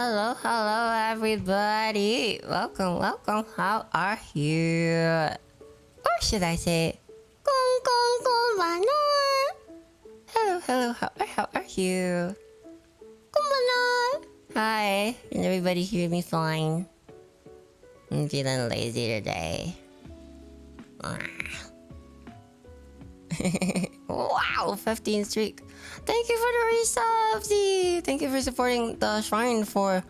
hello, everybody. Welcome. How are you? Or should I say, konbanwa? Hello. How are you? Konbanwa. Hi. Can everybody hear me fine? I'm feeling lazy today. Wow, 15 streak. Thank you for the resubs. Thank you for supporting the shrine for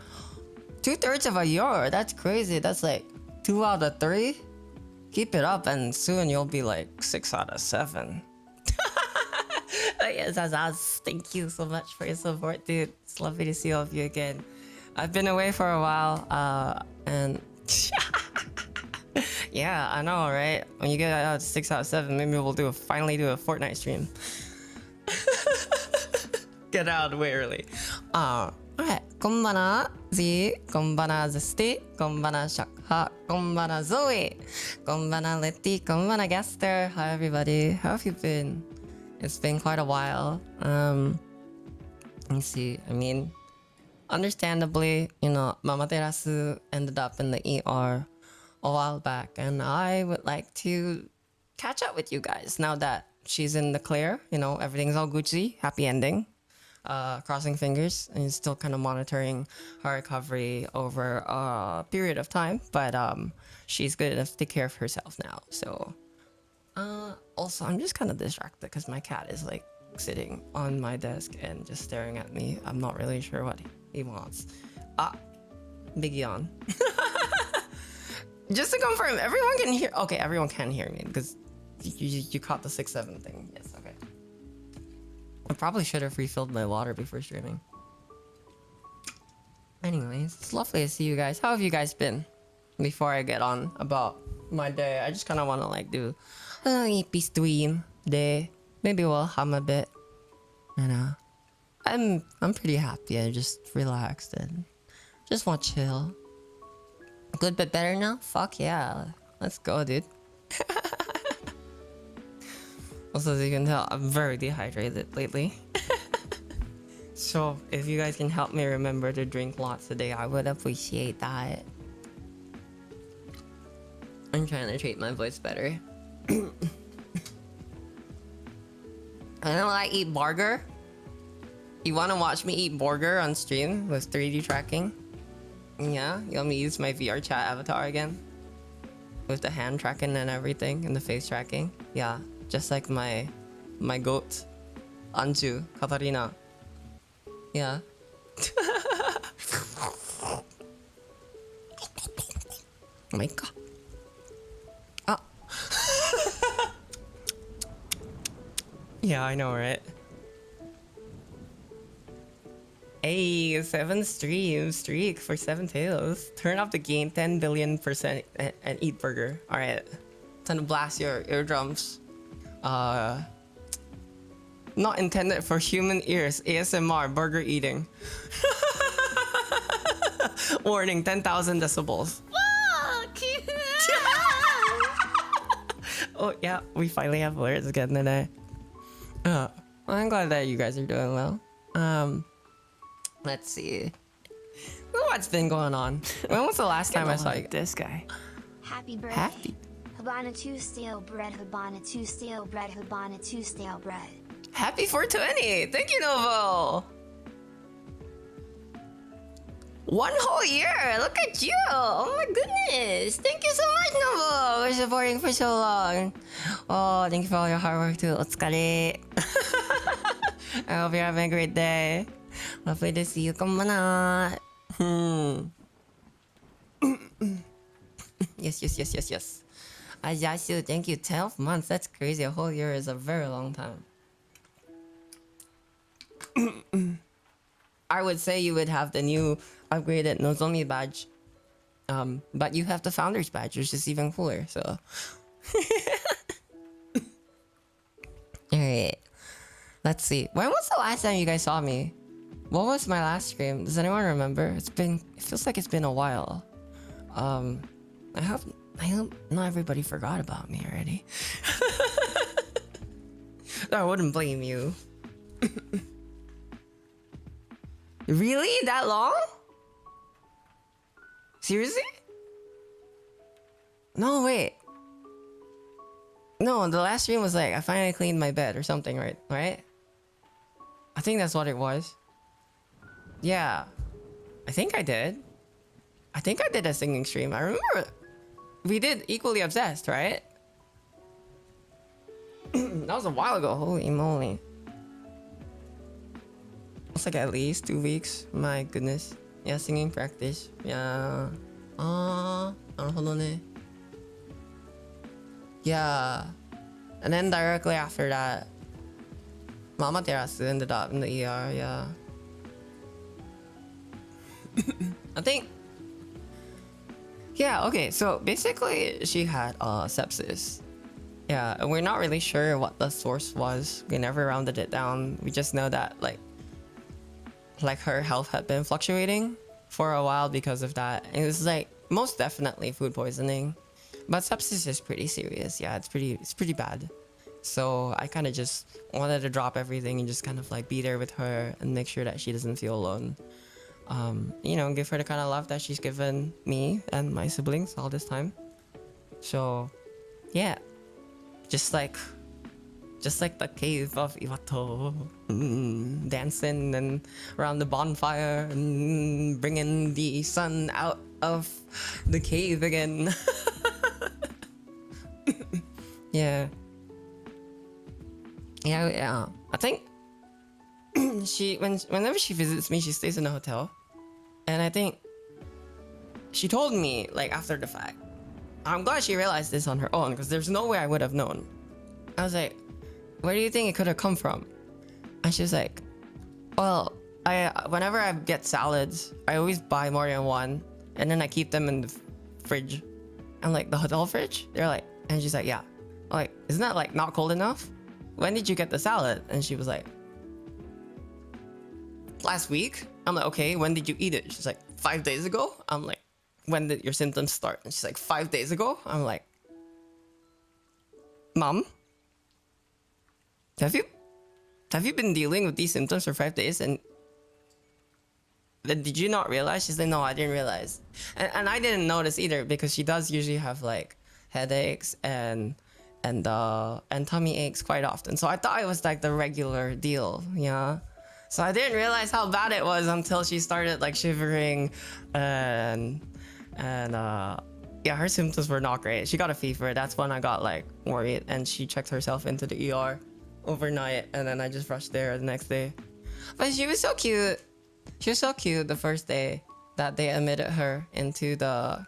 2/3 of a year. That's crazy. That's like 2 out of 3. Keep it up and soon you'll be like 6 out of 7. Yes, thank you so much for your support, dude. It's lovely to see all of you again. I've been away for a while, and yeah, I know, right? When you get 6 out of 7, maybe we'll finally do a Fortnite stream. Get out of the way early. Alright. Konbana Z, konbana Zesty, konbana Shakha, konbana Zoe, konbana Letty, konbana Gaster. Hi everybody. How have you been? It's been quite a while. Let me see. I mean, understandably, Mama Terasu ended up in the ER a while back, and I would like to catch up with you guys now that she's in the clear. Everything's all Gucci, happy ending. Crossing fingers, and still kind of monitoring her recovery over a period of time, but she's good enough to take care of herself now. So also I'm just kind of distracted because my cat is like sitting on my desk and just staring at me. I'm not really sure what he wants. Big yawn. Just to confirm, everyone can hear. Okay, everyone can hear me because you caught the 6-7 thing. Yes, okay. I probably should have refilled my water before streaming. Anyways, it's lovely to see you guys. How have you guys been? Before I get on about my day, I just kind of want to like do a little eepy stream day. Maybe we'll hum a bit. I'm pretty happy. I just relaxed and just want to chill. Good bit better now? Fuck yeah. Let's go, dude. Also, as you can tell, I'm very dehydrated lately. So, if you guys can help me remember to drink lots today, I would appreciate that. I'm trying to treat my voice better. I don't like eat burger. You want to watch me eat burger on stream with 3D tracking? Yeah, you want me to use my VR chat avatar again? With the hand tracking and everything, and the face tracking? Yeah, just like my goat, Anju, Katarina. Yeah. Oh my god. Yeah, I know, right? Hey, 7 streak for 7 tails. Turn off the game 10 billion% and eat burger. Alright. Time to blast your eardrums. Not intended for human ears. ASMR, burger eating. Warning, 10,000 decibels. Oh yeah, we finally have words again today. Well, I'm glad that you guys are doing well. Let's see. What's been going on? When was the last time I saw you? This guy. Happy birthday. Happy. Habana 2 stale bread, Habana 2 stale bread, Habana 2 stale bread. Happy 420! Thank you, Novo! 1 whole year! Look at you! Oh my goodness! Thank you so much, Novo! For supporting for so long. Oh, thank you for all your hard work too. Otsukare! I hope you're having a great day. Lovely to see you. Konbana. Yes. Ajasu, thank you. 12 months. That's crazy. A whole year is a very long time. I would say you would have the new upgraded Nozomi badge. But you have the founder's badge, which is even cooler, so. Alright. Let's see. When was the last time you guys saw me? What was my last stream? Does anyone remember? It feels like it's been a while. I hope not everybody forgot about me already. I wouldn't blame you. Really? That long? Seriously? No, wait. No, the last stream was like, I finally cleaned my bed or something, right? Right? I think that's what it was. Yeah. I think I did. I think I did a singing stream. I remember we did Equally Obsessed, right? That was a while ago. Holy moly. It's like at least 2 weeks. My goodness. Yeah, singing practice. Yeah. 나루호도ね. Yeah. And then directly after that, Mama Terasu ended up in the ER, yeah. I think... Yeah, okay, so basically she had sepsis. Yeah, and we're not really sure what the source was. We never rounded it down. We just know that like her health had been fluctuating for a while because of that. And it was like most definitely food poisoning. But sepsis is pretty serious. Yeah, it's pretty bad. So I kind of just wanted to drop everything and just kind of like be there with her and make sure that she doesn't feel alone. You know, give her the kind of love that she's given me and my siblings all this time. So yeah, just like the cave of Iwato, dancing and around the bonfire and bringing the sun out of the cave again. Yeah. I think whenever she visits me, she stays in a hotel, and I think she told me like after the fact. I'm glad she realized this on her own because there's no way I would have known. I was like, where do you think it could have come from? And she was like, well, whenever I get salads, I always buy more than one, and then I keep them in the fridge. I'm like, the hotel fridge? They're like, and she's like, yeah. I'm like, isn't that like not cold enough? When did you get the salad? And she was like, last week. I'm like, okay, when did you eat it? She's like, 5 days ago. I'm like, when did your symptoms start? And she's like, 5 days ago. I'm like, Mom, have you been dealing with these symptoms for 5 days? And then did you not realize? She's like, no, I didn't realize. And I didn't notice either because she does usually have like headaches and tummy aches quite often. So I thought it was like the regular deal, yeah. So I didn't realize how bad it was until she started like shivering and yeah, her symptoms were not great. She got a fever. That's when I got like worried, and she checked herself into the ER overnight, and then I just rushed there the next day. But she was so cute. She was so cute the first day that they admitted her into the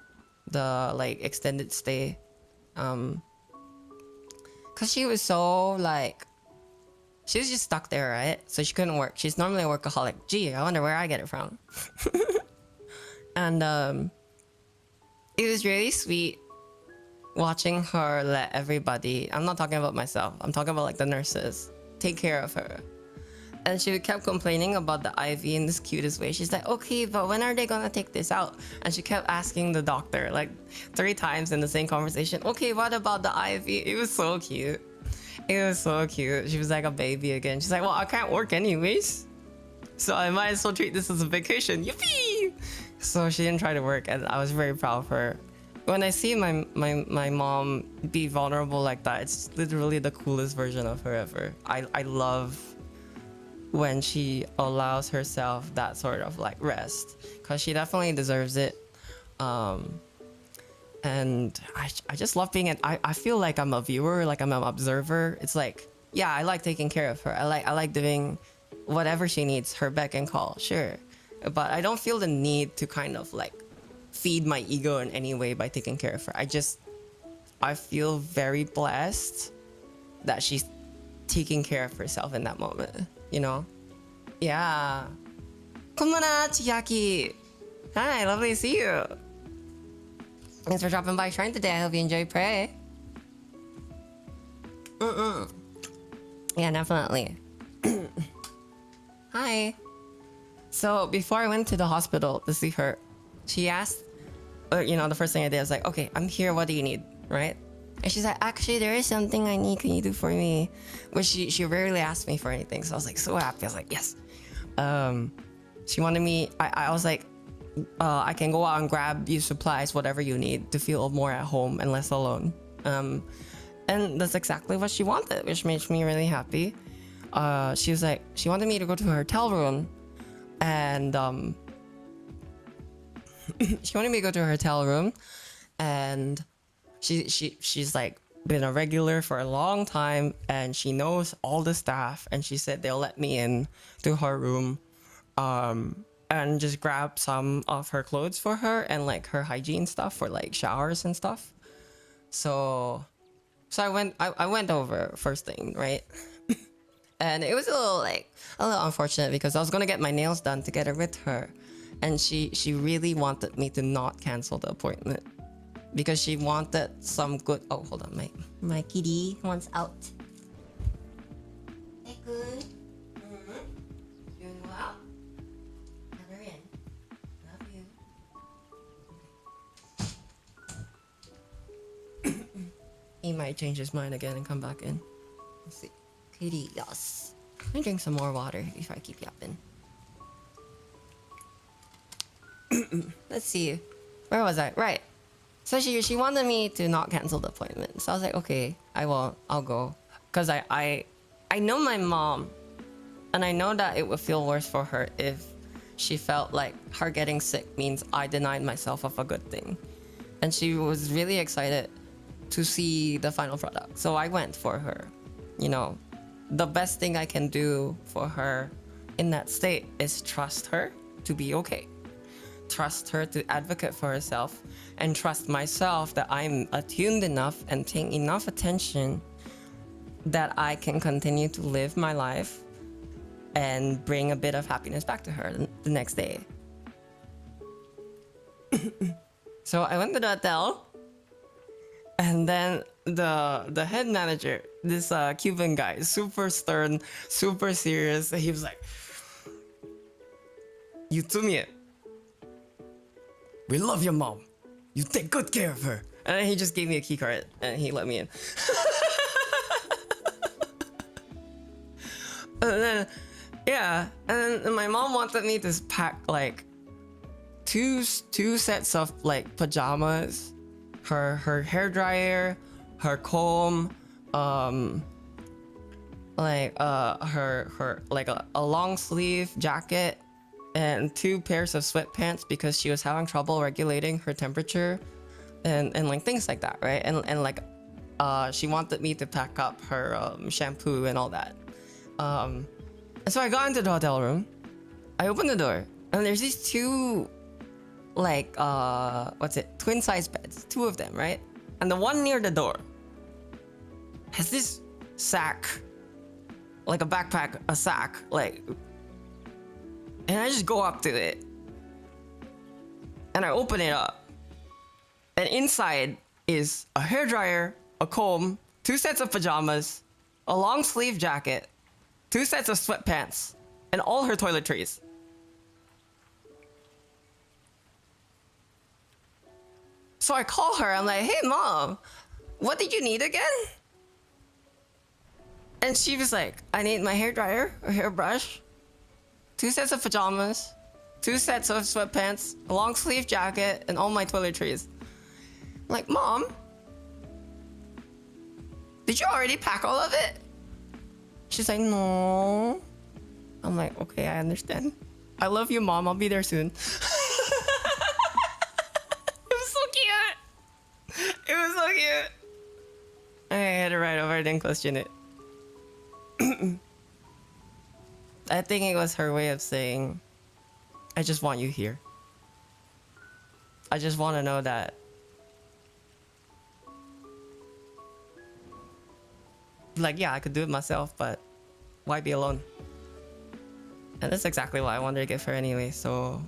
like extended stay. Cause she was so like, she was just stuck there, right? So she couldn't work. She's normally a workaholic. Gee, I wonder where I get it from. And it was really sweet watching her let everybody, I'm not talking about myself, I'm talking about like the nurses, take care of her. And she kept complaining about the IV in this cutest way. She's like, okay, but when are they gonna take this out? And she kept asking the doctor like 3 times in the same conversation, okay, what about the IV? It was so cute. It was so cute. She was like a baby again. She's like, well, I can't work anyways, so I might as well treat this as a vacation. Yippee! So she didn't try to work, and I was very proud of her. When I see my mom be vulnerable like that, it's literally the coolest version of her ever. I love when she allows herself that sort of like rest, because she definitely deserves it. And I just love being I feel like I'm a viewer, like I'm an observer. It's like, yeah, I like taking care of her. I like doing whatever she needs, her beck and call, sure. But I don't feel the need to kind of like feed my ego in any way by taking care of her. I feel very blessed that she's taking care of herself in that moment, you know? Yeah. Konbanwa, Chiaki. Hi, lovely to see you. Thanks for dropping by Shrine today. I hope you enjoy Prey. Yeah, definitely. Hi. So before I went to the hospital to see her, she asked, you know, the first thing I did was like, okay, I'm here, what do you need, right? And she's like, actually, there is something I need, can you do for me? Which she rarely asked me for anything, so I was like so happy. I was like, yes. She wanted me, I was like, I can go out and grab you supplies, whatever you need to feel more at home and less alone. And that's exactly what she wanted, which makes me really happy. She was like, she wanted me to go to her hotel room, and she wanted me to go to her hotel room, and she's like been a regular for a long time, and she knows all the staff, and she said they'll let me in to her room, and just grab some of her clothes for her and like her hygiene stuff for like showers and stuff. So I went over first thing, right? And it was a little unfortunate because I was gonna get my nails done together with her, and she really wanted me to not cancel the appointment because she wanted some good. Oh, hold on, my kitty wants out. Hey, good. Doing well. Have her in. Love you. He might change his mind again and come back in. Let's see. Kitty, yes. Let me drink some more water before I keep yapping. Let's see. Where was I? Right. So she wanted me to not cancel the appointment. So I was like, okay, I will. I'll go. Because I know my mom. And I know that it would feel worse for her if she felt like her getting sick means I denied myself of a good thing. And she was really excited to see the final product. So I went for her. You know, the best thing I can do for her in that state is trust her to be okay. Trust her to advocate for herself, and trust myself that I'm attuned enough and paying enough attention that I can continue to live my life and bring a bit of happiness back to her the next day. So I went to the hotel, and then the head manager, this Cuban guy, super stern, super serious, he was like, "Yutsumi, we love your mom. You take good care of her." And then he just gave me a key card and he let me in. And then, yeah, and then my mom wanted me to pack like two sets of like pajamas, her hair dryer, her comb, her like a long sleeve jacket, and 2 pairs of sweatpants because she was having trouble regulating her temperature, and like things like that, right? And like she wanted me to pack up her shampoo and all that. And so I got into the hotel room. I opened the door, and there's these 2 like twin size beds, 2 of them, right? And the one near the door has this sack, like a backpack, a sack, like. And I just go up to it, and I open it up, and inside is a hairdryer, a comb, 2 sets of pajamas, a long sleeve jacket, 2 sets of sweatpants, and all her toiletries. So I call her, I'm like, "Hey mom, what did you need again?" And she was like, "I need my hairdryer, a hairbrush, 2 sets of pajamas, 2 sets of sweatpants, a long sleeve jacket, and all my toiletries." I'm like, "Mom, did you already pack all of it?" She's like, "No." I'm like, "Okay, I understand. I love you, mom. I'll be there soon." It was so cute. It was so cute. I had it right over. I didn't question it. I think it was her way of saying, "I just want you here. I just want to know that like, yeah, I could do it myself, but why be alone?" And that's exactly what I wanted to give her anyway. So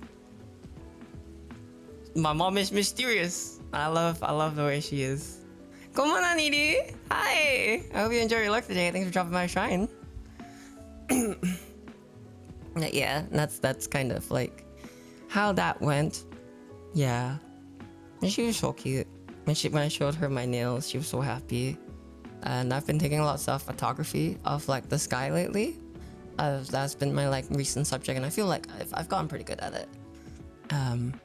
my mom is mysterious. I love the way she is. Konbanwa, Niri. Hi. I hope you enjoy your look today. Thanks for dropping by Shrine. Yeah, that's kind of like how that went. Yeah, and she was so cute. When I showed her my nails, she was so happy. And I've been taking a lot of self-photography of like the sky lately. That's been my like recent subject, and I feel like I've gotten pretty good at it. And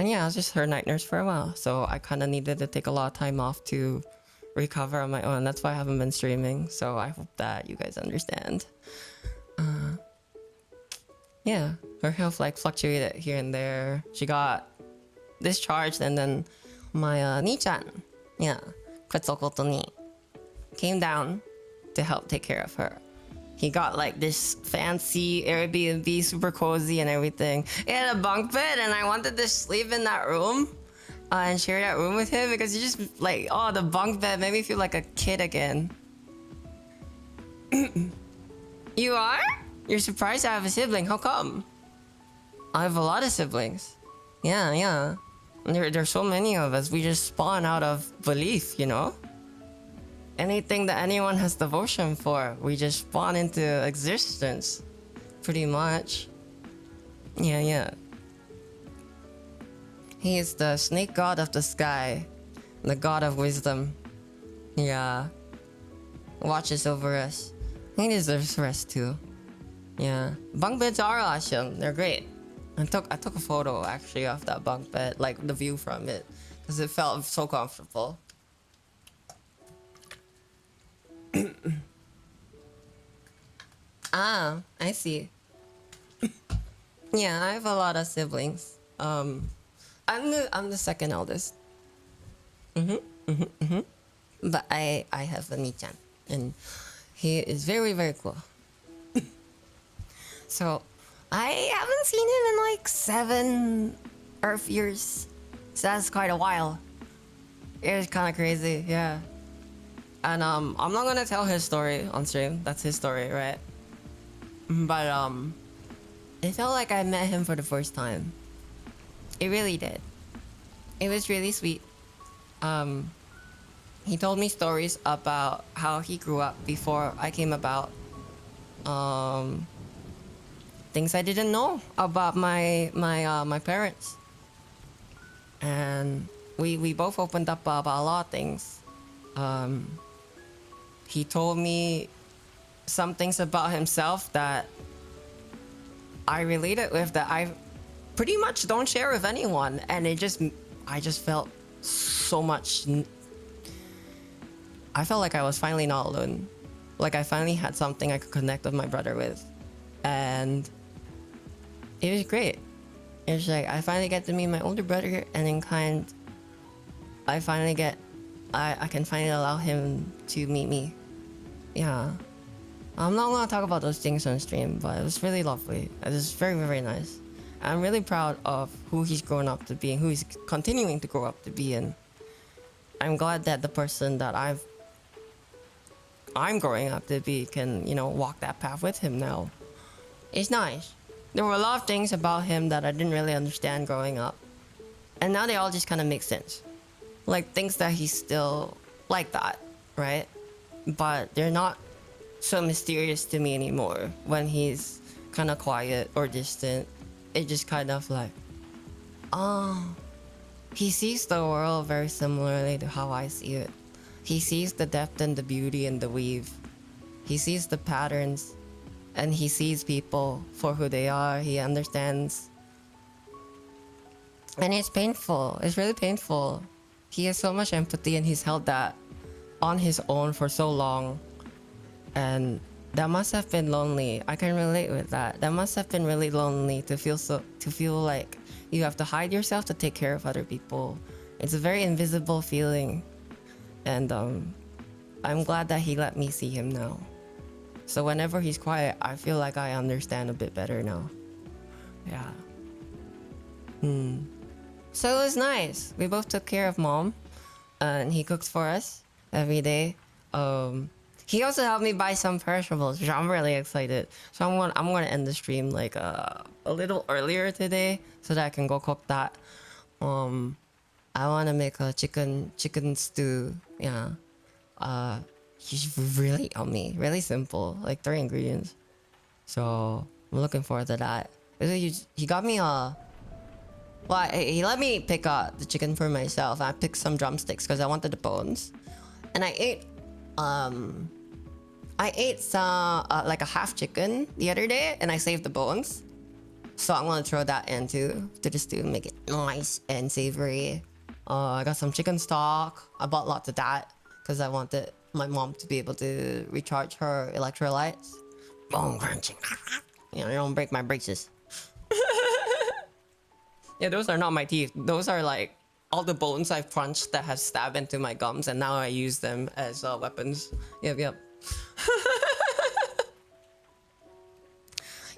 yeah, I was just her night nurse for a while, so I kind of needed to take a lot of time off to recover on my own. That's why I haven't been streaming, so I hope that you guys understand. Yeah, her health like fluctuated here and there. She got discharged, and then my ni-chan, yeah, Quetzalcoatl ni, came down to help take care of her. He got like this fancy Airbnb, super cozy and everything. He had a bunk bed, and I wanted to sleep in that room and share that room with him because he just like, oh, the bunk bed made me feel like a kid again. You are? You're surprised I have a sibling. How come? I have a lot of siblings. Yeah. There's so many of us. We just spawn out of belief, you know? Anything that anyone has devotion for, we just spawn into existence. Pretty much. Yeah. He is the snake god of the sky. The god of wisdom. Yeah. Watches over us. He deserves rest too. Yeah. Bunk beds are awesome. They're great. I took a photo actually of that bunk bed, like the view from it, because it felt so comfortable. Ah, I see. Yeah, I have a lot of siblings. I'm the second eldest. But I have a Ni-chan, and he is very, very cool. So I haven't seen him in like 7 Earth years. So that's quite a while. It was kind of crazy, yeah. And I'm not gonna tell his story on stream. That's his story, right? But it felt like I met him for the first time. It really did. It was really sweet. He told me stories about how he grew up before I came about. Things I didn't know about my parents, and we both opened up about a lot of things. He told me some things about himself that I related with, that I pretty much don't share with anyone, and I just felt so much. I felt like I was finally not alone, like I finally had something I could connect with my brother with, and it was great. It was like I finally get to meet my older brother, and then I can finally allow him to meet me. Yeah. I'm not gonna talk about those things on stream, but it was really lovely. It was very, very nice. I'm really proud of who he's grown up to be and who he's continuing to grow up to be, and I'm glad that the person that I'm growing up to be can, walk that path with him now. It's nice. There were a lot of things about him that I didn't really understand growing up, and now they all just kind of make sense. Like things that he's still like that, right? But they're not so mysterious to me anymore when he's kind of quiet or distant. It just kind of like, oh, he sees the world very similarly to how I see it. He sees the depth and the beauty and the weave. He sees the patterns, and he sees people for who they are. He understands. And it's painful. It's really painful. He has so much empathy, and he's held that on his own for so long. And that must have been lonely. I can relate with that. That must have been really lonely to feel like you have to hide yourself to take care of other people. It's a very invisible feeling. And I'm glad that he let me see him now. So whenever he's quiet, I feel like I understand a bit better now. Yeah. So it was nice. We both took care of mom, and he cooks for us every day. He also helped me buy some perishables, which I'm really excited. So I'm gonna end the stream like a little earlier today so that I can go cook that. I wanna make a chicken stew. Yeah. He's really yummy, really simple, like 3 ingredients. So I'm looking forward to that. He got me he let me pick the chicken for myself. I picked some drumsticks because I wanted the bones, and I ate some like a half chicken the other day, and I saved the bones. So I'm gonna throw that into to the stew, make it nice and savory. I got some chicken stock. I bought lots of that because I wanted my mom to be able to recharge her electrolytes. Bone crunching. You know, don't break my braces. Yeah, those are not my teeth. Those are like all the bones I've crunched that have stabbed into my gums, and now I use them as weapons. Yep.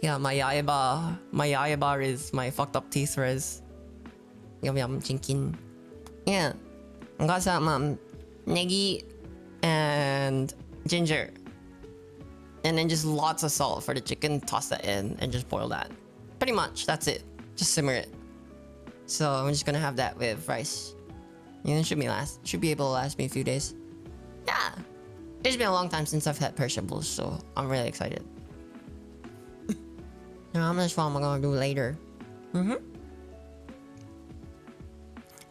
Yeah, my yaiba is my fucked up teeth is. Yum, chinkin. Yeah, I got some negi and ginger, and then just lots of salt for the chicken. Toss that in and just boil that. Pretty much, that's it. Just simmer it. So I'm just gonna have that with rice. And it should be able to last me a few days. Yeah, it's been a long time since I've had perishables, so I'm really excited. Now that's what I'm gonna do later. And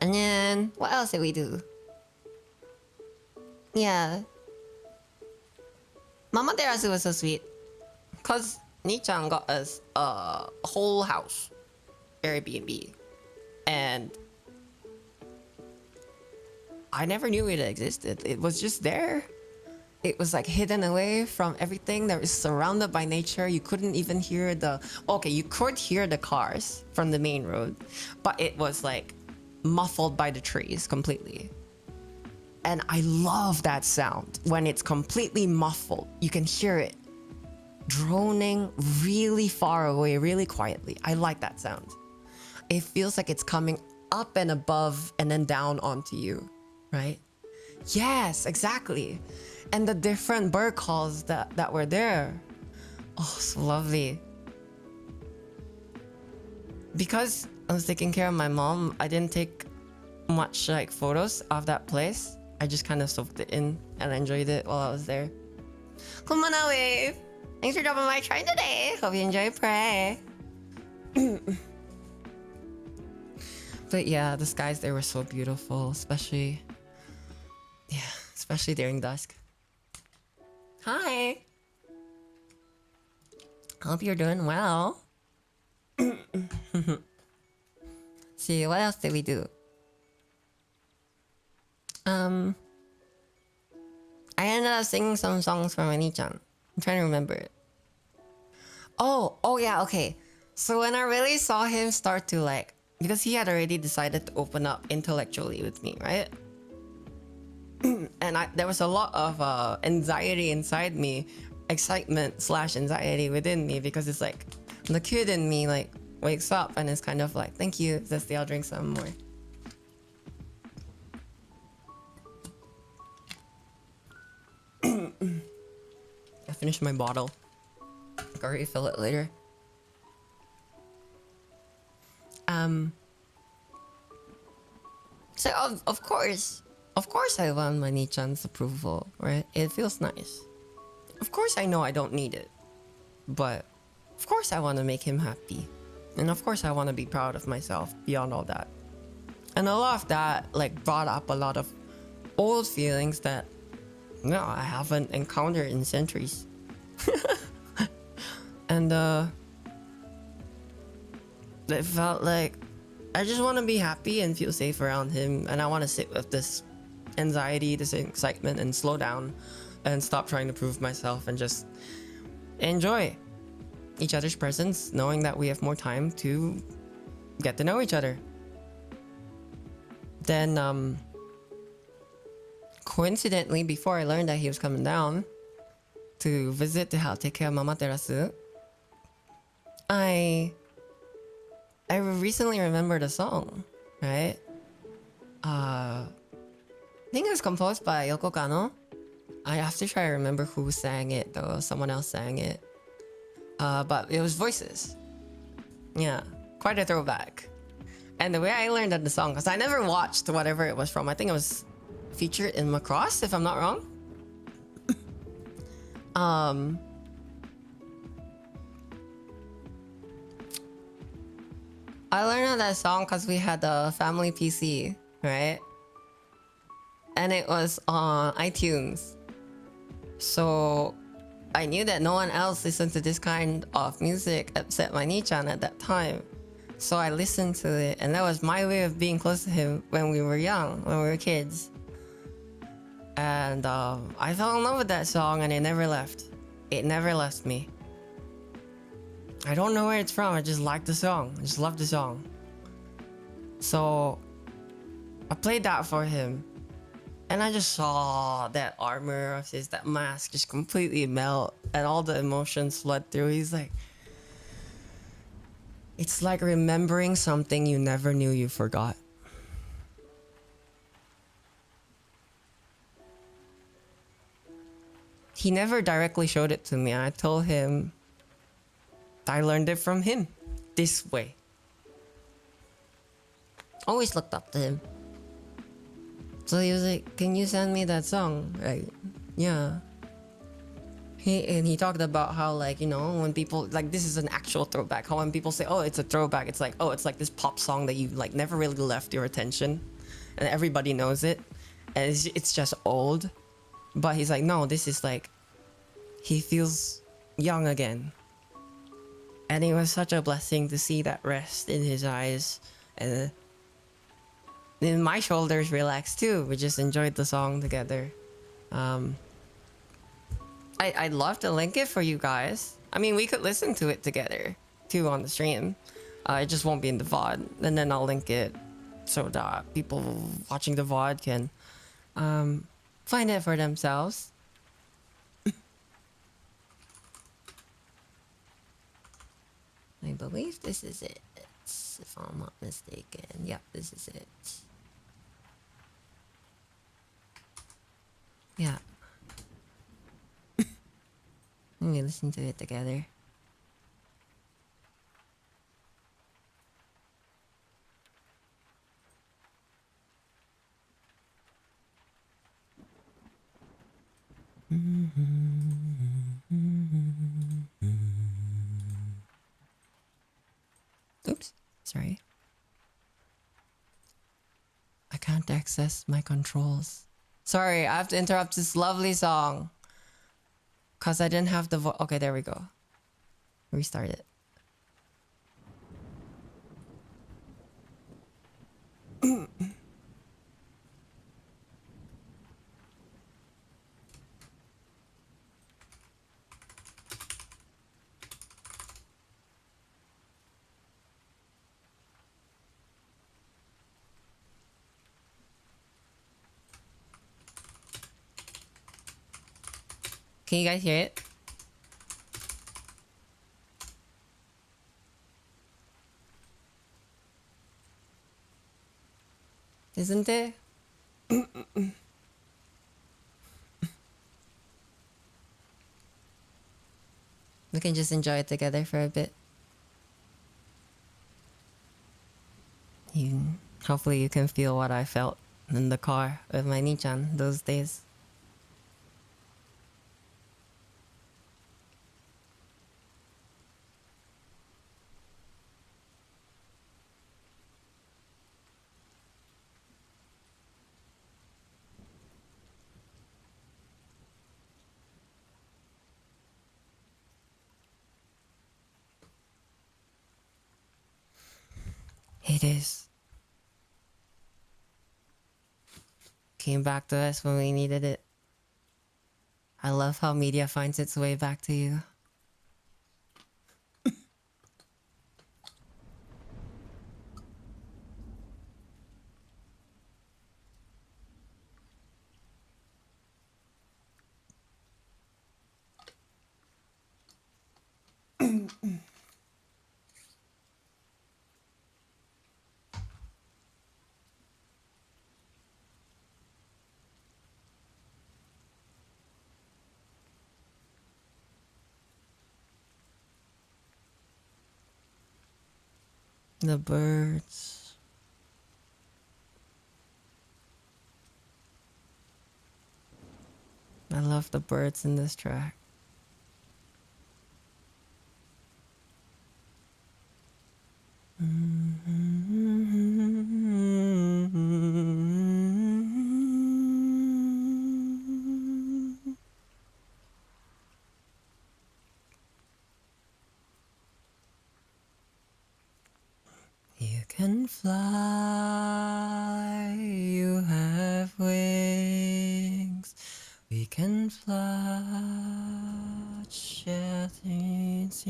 then what else did we do? Yeah, Mama Terasu was so sweet, cause Ni-chan got us a whole house Airbnb, and I never knew it existed. It was just there. It was like hidden away from everything. That was surrounded by nature. You couldn't even hear you could hear the cars from the main road, but it was like muffled by the trees completely. And I love that sound when it's completely muffled. You can hear it droning really far away, really quietly. I like that sound. It feels like it's coming up and above and then down onto you, right? Yes, exactly. And the different bird calls that were there. Oh, so lovely. Because I was taking care of my mom, I didn't take much like photos of that place. I just kind of soaked it in and enjoyed it while I was there. Kumana wave! Thanks for dropping my try today. Hope you enjoy Prey. But yeah, the skies there were so beautiful, especially during dusk. Hi. Hope you're doing well. See, what else did we do? I ended up singing some songs for Ani-chan. I'm trying to remember it. Oh yeah, okay. So when I really saw him start to like, because he had already decided to open up intellectually with me, right? And there was a lot of anxiety inside me, excitement/anxiety within me, because it's like the kid in me like wakes up and it's kind of like, thank you, Zesty, I'll drink some more. I finished my bottle. I'll refill it later. So of course I want my Ni-chan's approval, right? It feels nice. Of course I know I don't need it, but of course I want to make him happy, and of course I want to be proud of myself beyond all that. And a lot of that like brought up a lot of old feelings that I haven't encountered in centuries. And it felt like I just want to be happy and feel safe around him, and I want to sit with this anxiety, this excitement, and slow down and stop trying to prove myself and just enjoy each other's presence, knowing that we have more time to get to know each other. Then coincidentally, before I learned that he was coming down to visit to help take care of Mama Terasu, I recently remembered a song, right? I think it was composed by Yoko Kano. I have to try to remember who sang it though. Someone else sang it. But it was voices. Yeah, quite a throwback. And the way I learned that the song, because I never watched whatever it was from. I think it was featured in Macross, if I'm not wrong. I learned that song because we had a family PC, right? And it was on iTunes. So I knew that no one else listened to this kind of music except my Nichan at that time. So I listened to it, and that was my way of being close to him when we were young, when we were kids. And I fell in love with that song, and it never left. It never left me. I don't know where it's from. I just like the song. I just love the song. So I played that for him, and I just saw that armor of his, that mask just completely melt, and all the emotions flood through. He's like, it's like remembering something you never knew you forgot. He never directly showed it to me. I told him I learned it from him this way. Always looked up to him. So he was like, can you send me that song? Like, yeah. He talked about how, like, you know, when people, like, this is an actual throwback. How when people say, oh, it's a throwback, it's like, oh, it's like this pop song that you, like, never really left your attention. And everybody knows it. And it's just old. But he's like, no, this is like, he feels young again. And it was such a blessing to see that rest in his eyes. And then my shoulders relaxed too. We just enjoyed the song together. I'd love to link it for you guys. I mean, we could listen to it together too on the stream. It just won't be in the VOD. And then I'll link it so that people watching the VOD can find it for themselves. I believe this is it, if I'm not mistaken. Yep, this is it. Yeah. Let me listen to it together. Oops, sorry. I can't access my controls. Sorry, I have to interrupt this lovely song. Cause I didn't have the okay, there we go. Restart it. Can you guys hear it? Isn't it? We can just enjoy it together for a bit. Hopefully you can feel what I felt in the car with my Nichan those days. It is. Came back to us when we needed it. I love how media finds its way back to you. The birds. I love the birds in this track. can fly, you have wings. We can fly, share things.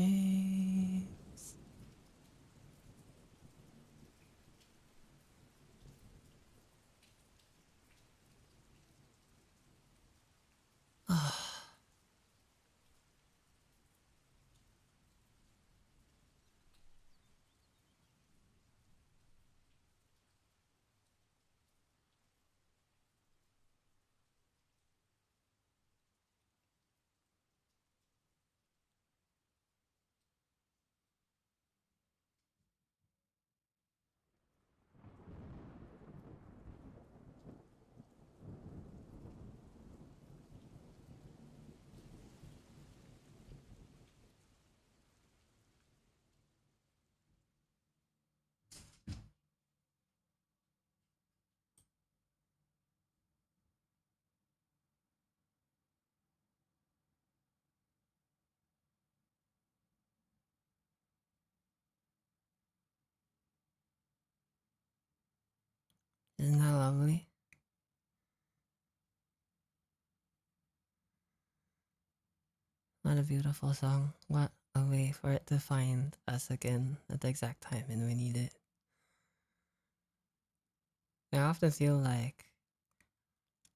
Isn't that lovely? What a beautiful song. What a way for it to find us again at the exact time when we need it. I often feel like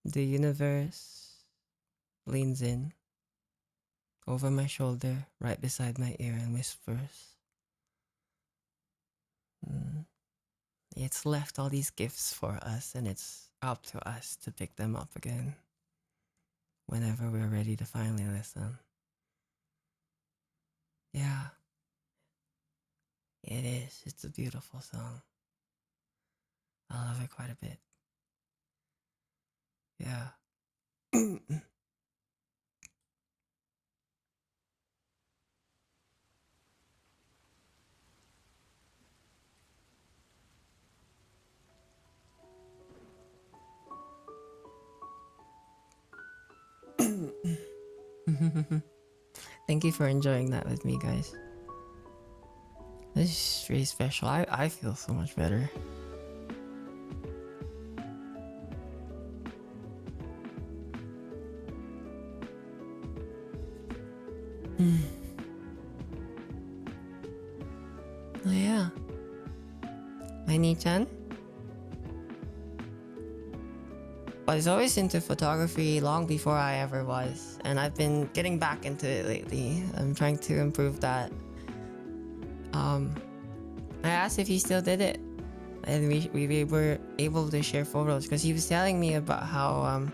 the universe leans in over my shoulder, right beside my ear, and whispers, it's left all these gifts for us, and it's up to us to pick them up again whenever we're ready to finally listen. Yeah, it is. It's a beautiful song. I love it quite a bit. Yeah. Thank you for enjoying that with me, guys. This is really special. I feel so much better. Oh yeah. My Ni-chan was always into photography long before I ever was. And I've been getting back into it lately. I'm trying to improve that. I asked if he still did it. And we were able to share photos because he was telling me about how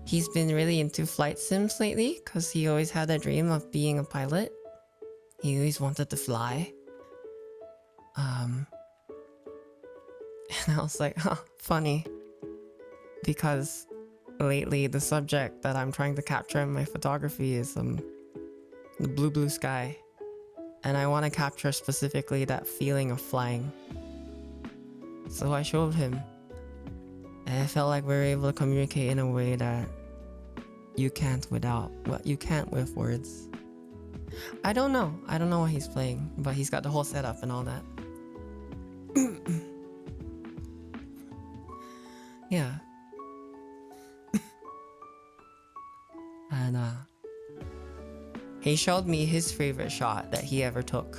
he's been really into flight sims lately because he always had a dream of being a pilot. He always wanted to fly. And I was like, huh, funny. Because lately the subject that I'm trying to capture in my photography is the blue sky. And I want to capture specifically that feeling of flying. So I showed him. And I felt like we were able to communicate in a way that you can't with words. I don't know what he's playing, but he's got the whole setup and all that. Yeah. And he showed me his favorite shot that he ever took.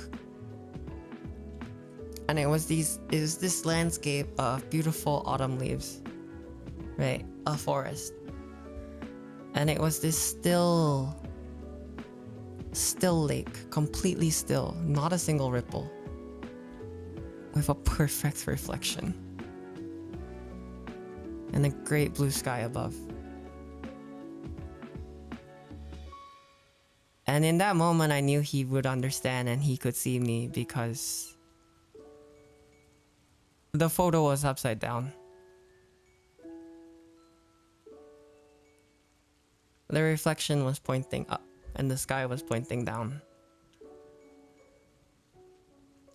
And it was this landscape of beautiful autumn leaves. Right? A forest. And it was this still lake, completely still, not a single ripple, with a perfect reflection. And a great blue sky above. And in that moment, I knew he would understand and he could see me because the photo was upside down. The reflection was pointing up and the sky was pointing down.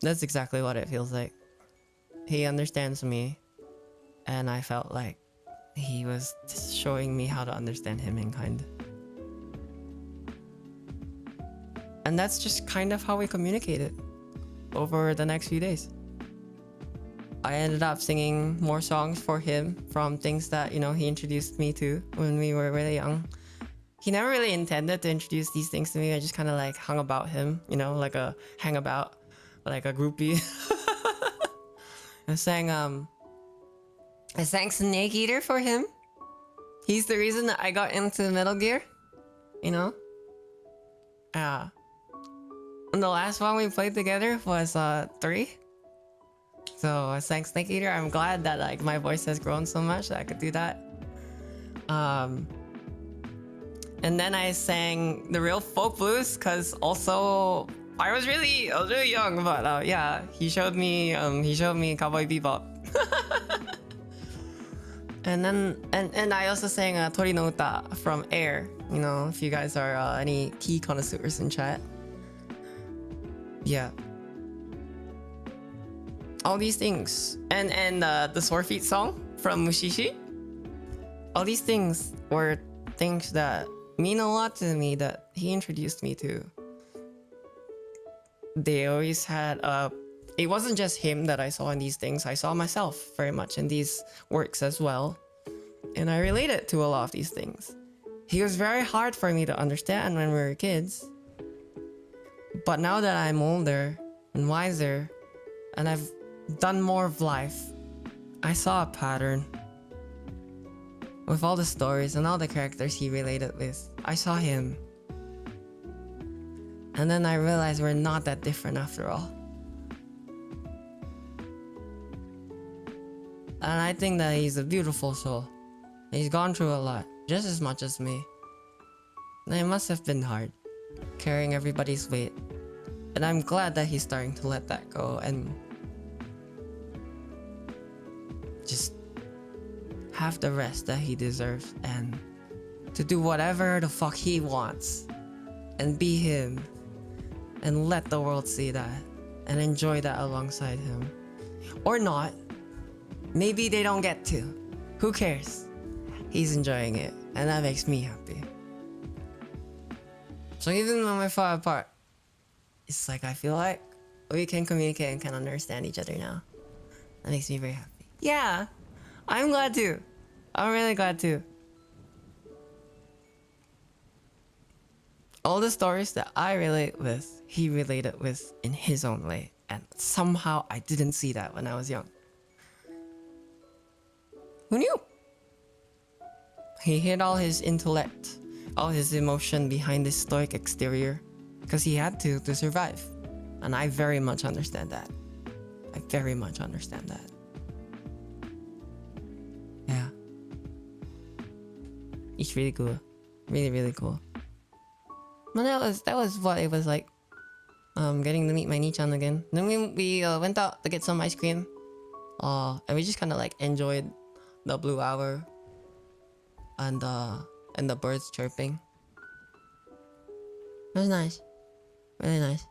That's exactly what it feels like. He understands me, and I felt like he was showing me how to understand him in kind. And that's just kind of how we communicated over the next few days. I ended up singing more songs for him from things that, you know, he introduced me to when we were really young. He never really intended to introduce these things to me. I just kind of like hung about him, you know, like a hangabout, like a groupie. I sang Snake Eater for him. He's the reason that I got into Metal Gear, you know? And the last one we played together was 3. So I sang Snake Eater. I'm glad that like my voice has grown so much that I could do that. And then I sang the real folk blues because also I was really young, but yeah, he showed me Cowboy Bebop. And then and I also sang Tori no Uta from Air. You know, if you guys are any key connoisseurs in chat. Yeah. All these things. And the Sore Feet song from Mushishi. All these things were things that mean a lot to me that he introduced me to. They always had it wasn't just him that I saw in these things. I saw myself very much in these works as well. And I related to a lot of these things. He was very hard for me to understand when we were kids. But now that I'm older and wiser and I've done more of life, I saw a pattern. With all the stories and all the characters he related with, I saw him. And then I realized we're not that different after all. And I think that he's a beautiful soul. He's gone through a lot, just as much as me. And it must have been hard, carrying everybody's weight. And I'm glad that he's starting to let that go and just have the rest that he deserves and to do whatever the fuck he wants and be him and let the world see that and enjoy that alongside him. Or not. Maybe they don't get to. Who cares? He's enjoying it and that makes me happy. So even when we fall apart, it's like I feel like we can communicate and can understand each other now. That makes me very happy. Yeah, I'm glad too. I'm really glad too. All the stories that I relate with, he related with in his own way. And somehow I didn't see that when I was young. Who knew? He hid all his intellect, all his emotion behind this stoic exterior. Because he had to survive. And I very much understand that. I very much understand that. Yeah. It's really cool. Really, really cool. But that was what it was like. Getting to meet my Nichan again. Then we went out to get some ice cream. And we just kind of like enjoyed the blue hour. And the birds chirping. It was nice. Really nice.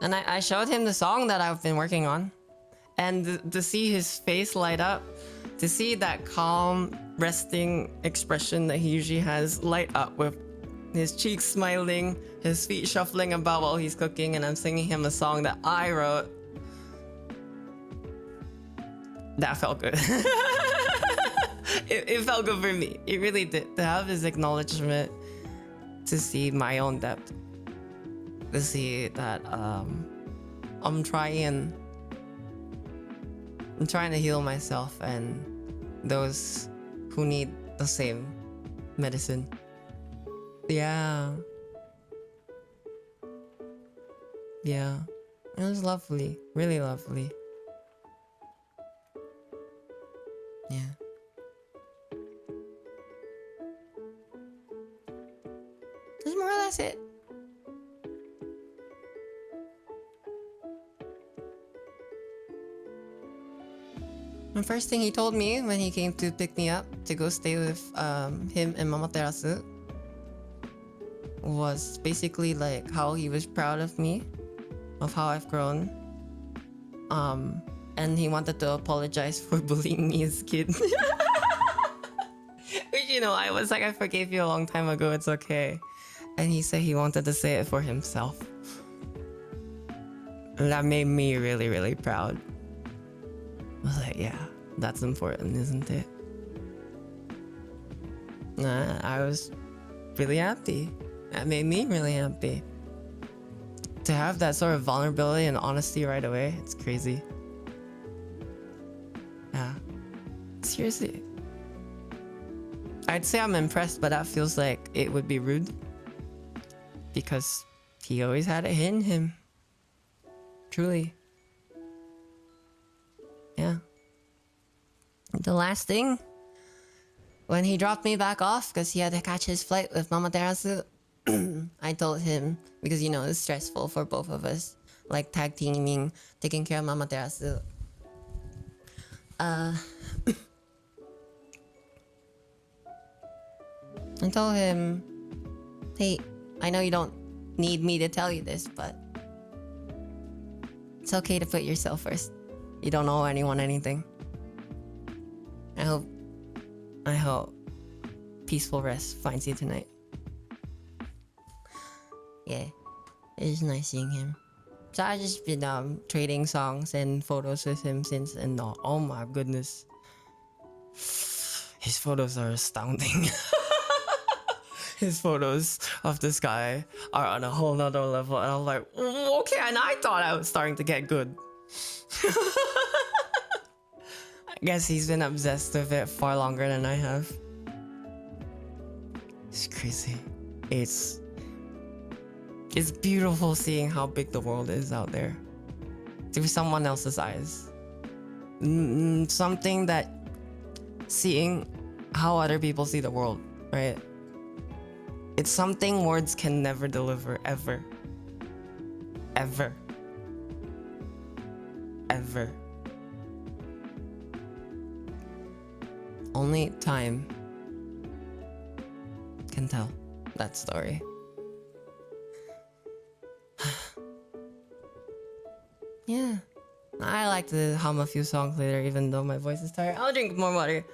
And I showed him the song that I've been working on. And to see his face light up, to see that calm, resting expression that he usually has light up with his cheeks smiling, his feet shuffling about while he's cooking, and I'm singing him a song that I wrote. That felt good. It felt good for me. It really did. To have his acknowledgement, to see my own depth, to see that I'm trying to heal myself and those who need the same medicine. Yeah. Yeah. It was lovely. Really lovely. Yeah. That's more or less it. The first thing he told me when he came to pick me up to go stay with him and Mama Terasu was basically like how he was proud of me, of how I've grown. And he wanted to apologize for bullying me as a kid. Which, you know, I was like, I forgave you a long time ago, it's okay. And he said he wanted to say it for himself. And that made me really, really proud. Yeah, that's important, isn't it? I was really happy. That made me really happy. To have that sort of vulnerability and honesty right away, it's crazy. Yeah. Seriously. I'd say I'm impressed, but that feels like it would be rude. Because he always had it in him. Truly. Yeah. The last thing, when he dropped me back off because he had to catch his flight with Mama Terasu, I told him, because you know it's stressful for both of us, like tag teaming, taking care of Mama Terasu. I told him, hey, I know you don't need me to tell you this, but it's okay to put yourself first. You don't owe anyone anything. I hope peaceful rest finds you tonight. Yeah, it's nice seeing him. So I've just been trading songs and photos with him since, and oh my goodness, his photos are astounding. His photos of this guy are on a whole nother level, and I'm like, okay, and I thought I was starting to get good. I guess he's been obsessed with it far longer than I have. It's crazy. It's beautiful seeing how big the world is out there through someone else's eyes. Something that seeing how other people see the world, right? It's something words can never deliver, ever. Ever. Ever. Only time can tell that story. Yeah. I like to hum a few songs later, even though my voice is tired. I'll drink more water.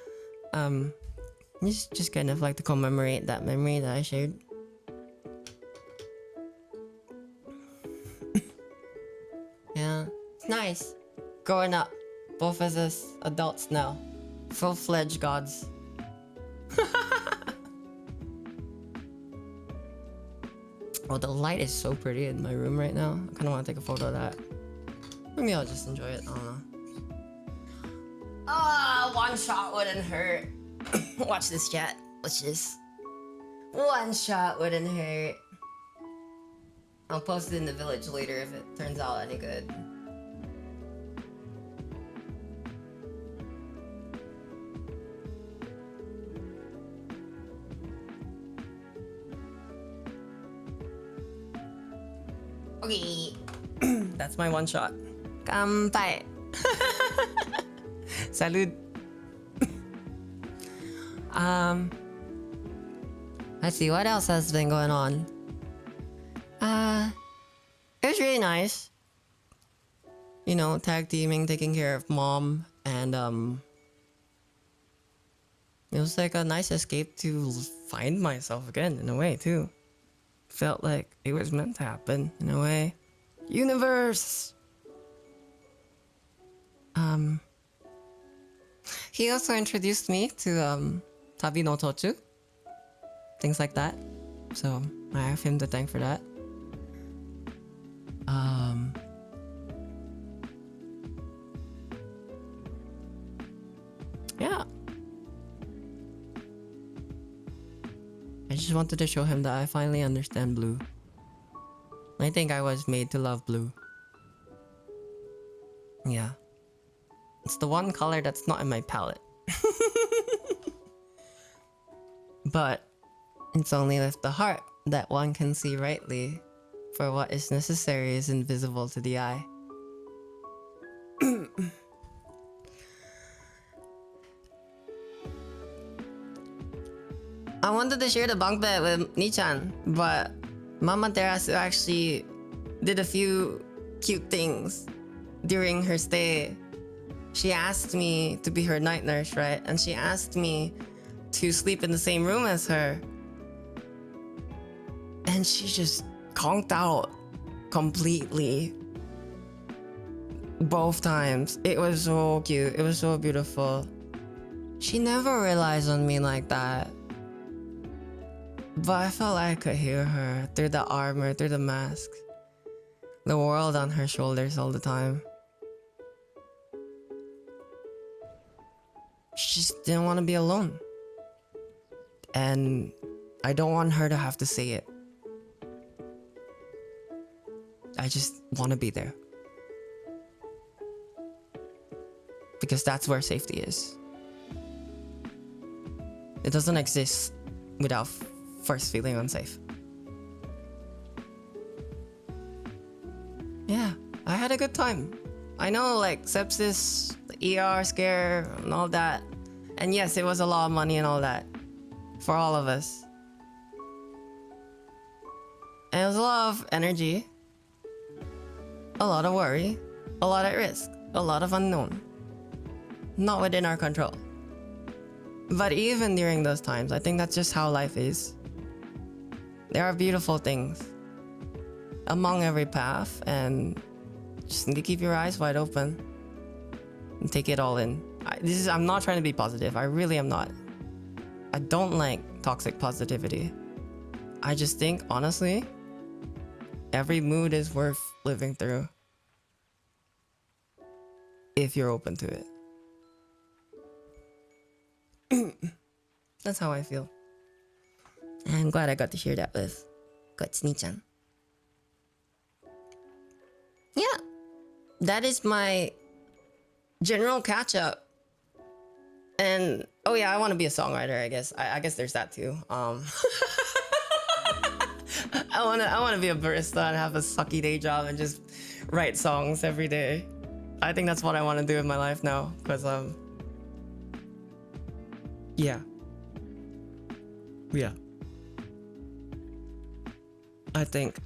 Just kind of like to commemorate that memory that I shared. Yeah, it's nice. Growing up, both of us adults now, full-fledged gods. Oh, the light is so pretty in my room right now. I kind of want to take a photo of that. Maybe I'll just enjoy it. I don't know. Ah, one shot wouldn't hurt. Watch this, chat. Watch this. One shot wouldn't hurt. I'll post it in the village later if it turns out any good. Okay. That's my one shot. Kanpai. Salud. Let's see, what else has been going on? It was really nice. You know, tag teaming, taking care of mom, and it was like a nice escape to find myself again in a way too. Felt like it was meant to happen in a way. Universe! He also introduced me to Tabi no Tochu. Things like that. So I have him to thank for that. Yeah. I just wanted to show him that I finally understand blue. I think I was made to love blue. Yeah. It's the one color that's not in my palette. But it's only with the heart that one can see rightly, for what is necessary is invisible to the eye. I wanted to share the bunk bed with Nichan, but Mama Terasu actually did a few cute things during her stay. She asked me to be her night nurse, right? And she asked me to sleep in the same room as her. And she just conked out completely. Both times. It was so cute. It was so beautiful. She never relies on me like that. But I felt like I could hear her through the armor, through the mask. The world on her shoulders all the time. She just didn't want to be alone. And I don't want her to have to say it. I just want to be there. Because that's where safety is. It doesn't exist without first feeling unsafe. Yeah, I had a good time. I know, like, sepsis, the ER scare, and all that. And yes, it was a lot of money and all that. For all of us. And it was a lot of energy. A lot of worry. A lot at risk. A lot of unknown. Not within our control. But even during those times, I think that's just how life is. There are beautiful things among every path, and just need to keep your eyes wide open and take it all in. I'm not trying to be positive. I really am not. I don't like toxic positivity. I just think, honestly, every mood is worth living through if you're open to it. That's how I feel. I'm glad I got to share that with Kotsuni-chan. Yeah, that is my general catch up. And oh yeah, I want to be a songwriter. I guess. I guess there's that too. I wanna be a barista and have a sucky day job and just write songs every day. I think that's what I want to do in my life now. Cause yeah. I think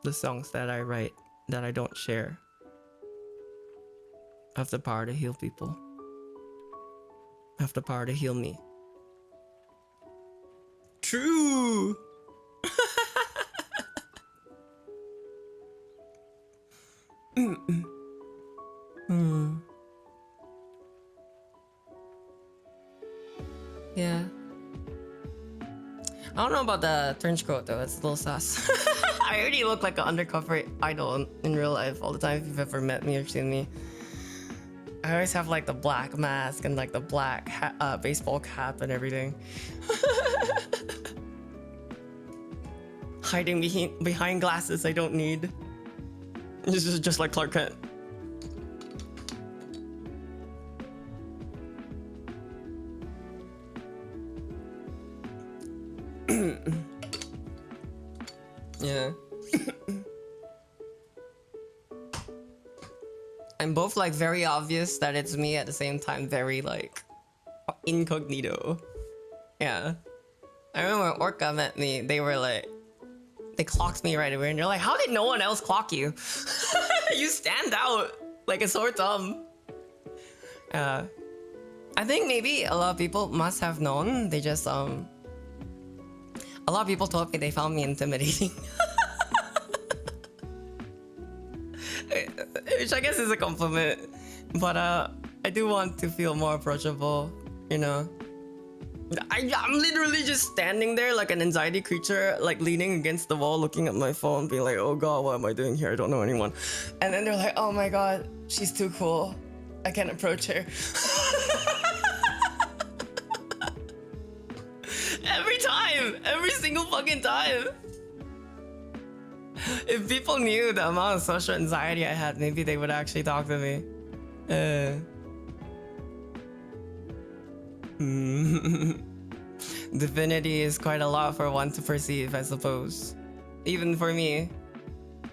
the songs that I write that I don't share have the power to heal people. Have the power to heal me. True. Yeah. I don't know about the trench coat though, it's a little sus. I already look like an undercover idol in real life all the time if you've ever met me or seen me. I always have like the black mask and like the black baseball cap and everything. Hiding behind glasses I don't need. This is just like Clark Kent. Yeah. I'm both like very obvious that it's me, at the same time very like incognito. Yeah. I remember when Orca met me, they clocked me right away and they're like, how did no one else clock you? You stand out like a sore thumb. I think maybe a lot of people must have known. They just a lot of people told me they found me intimidating. Which I guess is a compliment. But I do want to feel more approachable, you know. I'm literally just standing there like an anxiety creature, like leaning against the wall, looking at my phone, being like, oh god, what am I doing here? I don't know anyone. And then they're like, oh my god, she's too cool. I can't approach her. Every time! Every single fucking time! If people knew the amount of social anxiety I had, maybe they would actually talk to me. Divinity is quite a lot for one to perceive, I suppose. Even for me.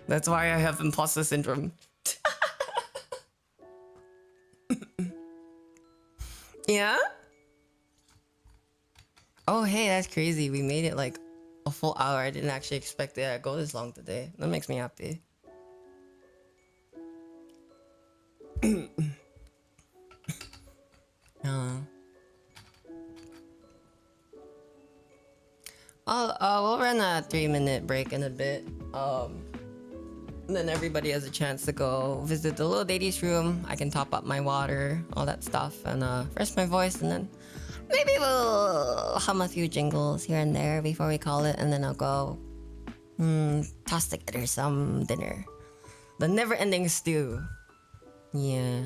That's why I have imposter syndrome. Yeah? Oh, hey, that's crazy. We made it like a full hour. I didn't actually expect it to go this long today. That makes me happy. We'll run a 3-minute break in a bit. And then everybody has a chance to go visit the little lady's room. I can top up my water, all that stuff, and rest my voice, and then maybe we'll hum a few jingles here and there before we call it, and then I'll go toss together some dinner. The never-ending stew. Yeah.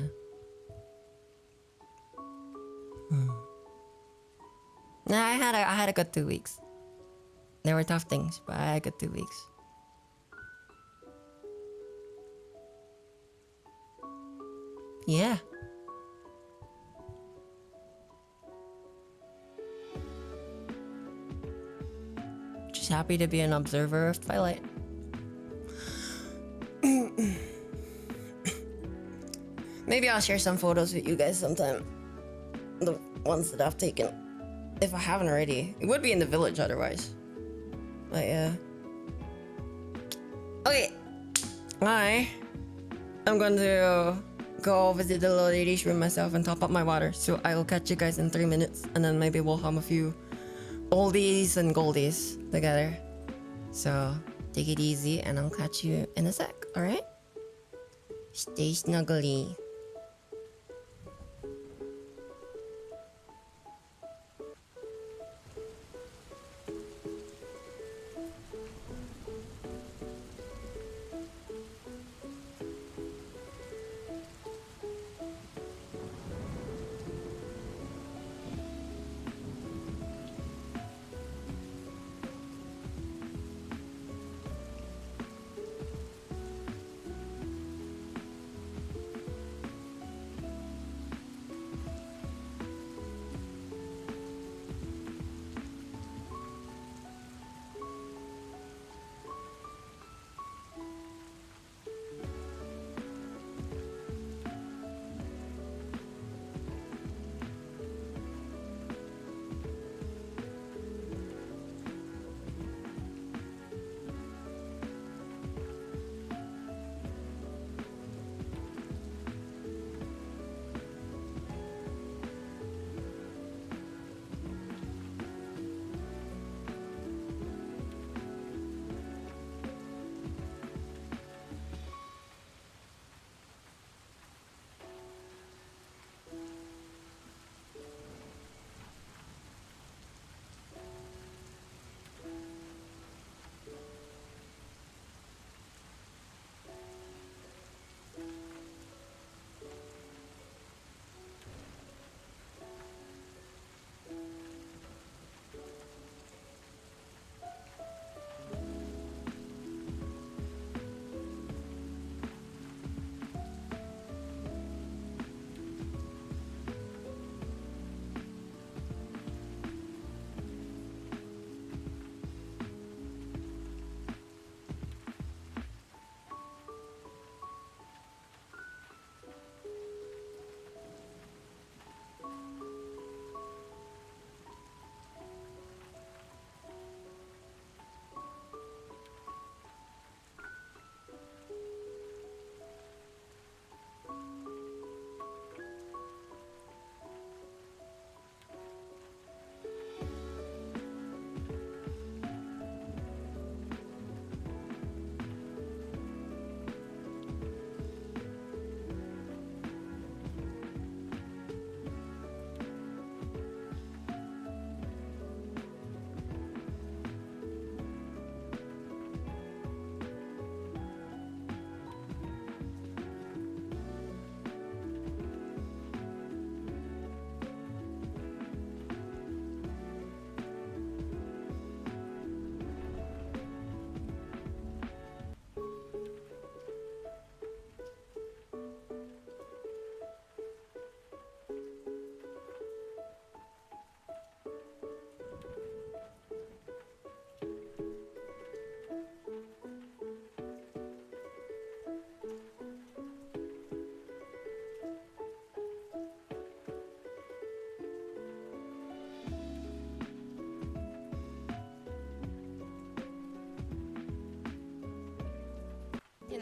Nah, I had a good 2 weeks. There were tough things, but I had a good 2 weeks. Yeah. Just happy to be an observer of Twilight. Maybe I'll share some photos with you guys sometime. The ones that I've taken. If I haven't already. It would be in the village otherwise. But yeah. Okay. I'm going to go visit the little lady's room myself and top up my water. So I will catch you guys in 3 minutes. And then maybe we'll hum a few oldies and goldies together. So take it easy and I'll catch you in a sec, alright? Stay snuggly.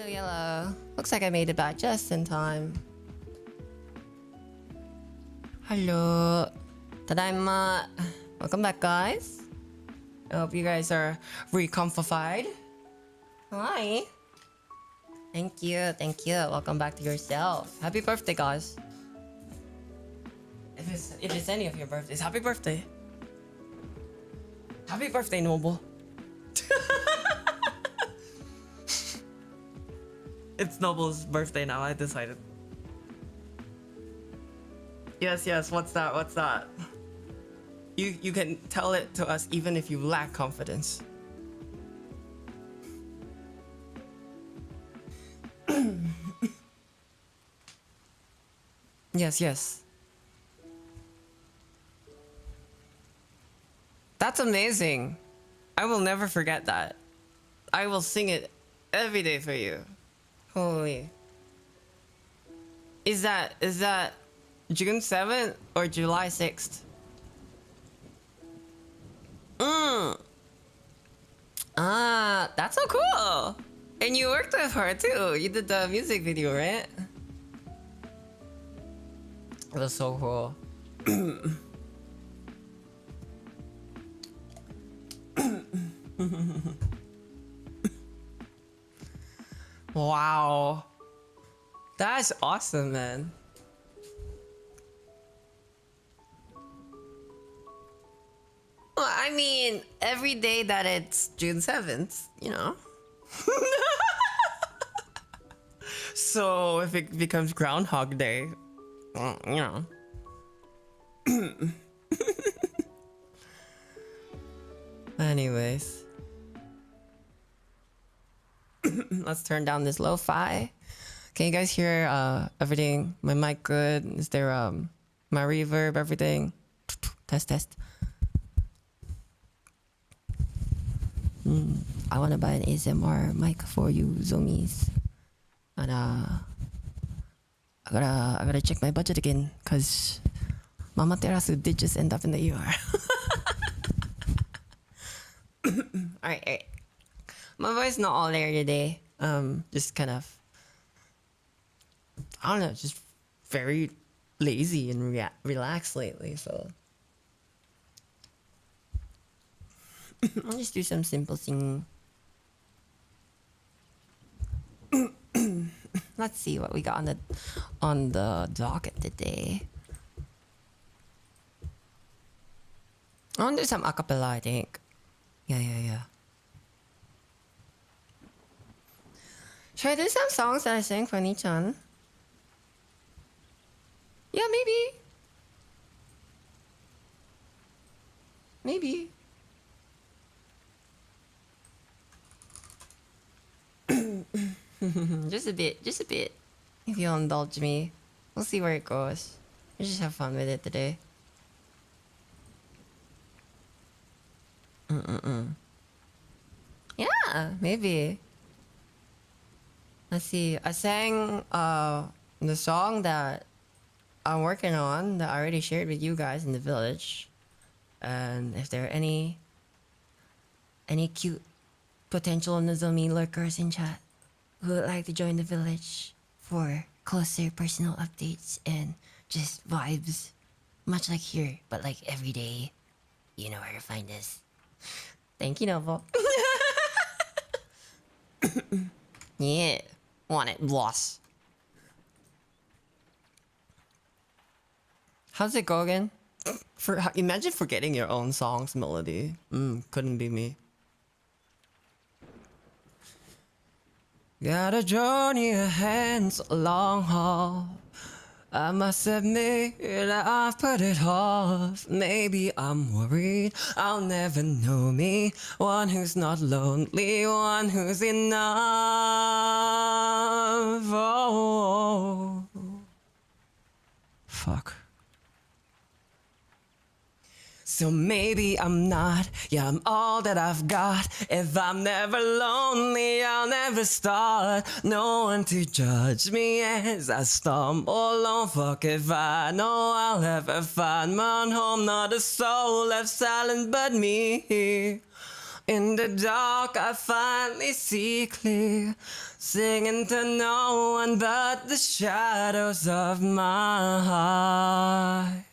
Yellow. Looks like I made it back just in time. Hello. Tadaima. Welcome back, guys. I hope you guys are recomfified. Hi. Thank you, thank you. Welcome back to yourself. Happy birthday, guys. If it's any of your birthdays, happy birthday. Happy birthday, Noble. It's Noble's birthday now, I decided. Yes, yes, what's that? What's that? You can tell it to us even if you lack confidence. Yes, yes. That's amazing. I will never forget that. I will sing it every day for you. Holy. Is that June 7th or July 6th? Ah, that's so cool. And you worked with her too. You did the music video, right? That's so cool. Wow. That's awesome, man. Well, I mean, every day that it's June 7th, you know. So if it becomes Groundhog Day, well, you know. Anyways. Let's turn down this lo-fi. Can you guys hear everything? My mic good? Is there my reverb, everything? Test, test. I wanna buy an ASMR mic for you, zoomies. And I gotta check my budget again, cause Mama Terasu did just end up in the ER. Alright. My voice not all there today. Just kind of, I don't know, just very lazy and relaxed lately, so I'll just do some simple singing. Let's see what we got on the docket today. I want to do some acapella, I think. Yeah. Should I do some songs that I sang for Nichan? Yeah, maybe. Just a bit. If you'll indulge me. We'll see where it goes. We'll just have fun with it today. Yeah, maybe. Let's see. I sang the song that I'm working on that I already shared with you guys in the village. And if there are any cute potential Nozomi lurkers in chat who would like to join the village for closer personal updates and just vibes, much like here, but like every day, you know where to find us. Thank you, Novo. Yeah, want it, boss. How's it go again? Imagine forgetting your own song's melody. Couldn't be me. Got a journey ahead, it's a long haul. I must admit that I've put it off. Maybe I'm worried I'll never know me. One who's not lonely, one who's enough. Oh. Fuck. So maybe I'm not, yeah, I'm all that I've got. If I'm never lonely, I'll never start. No one to judge me as I stumble on. Fuck if I know I'll ever find my own home. Not a soul left silent but me. In the dark, I finally see clear. Singing to no one but the shadows of my heart.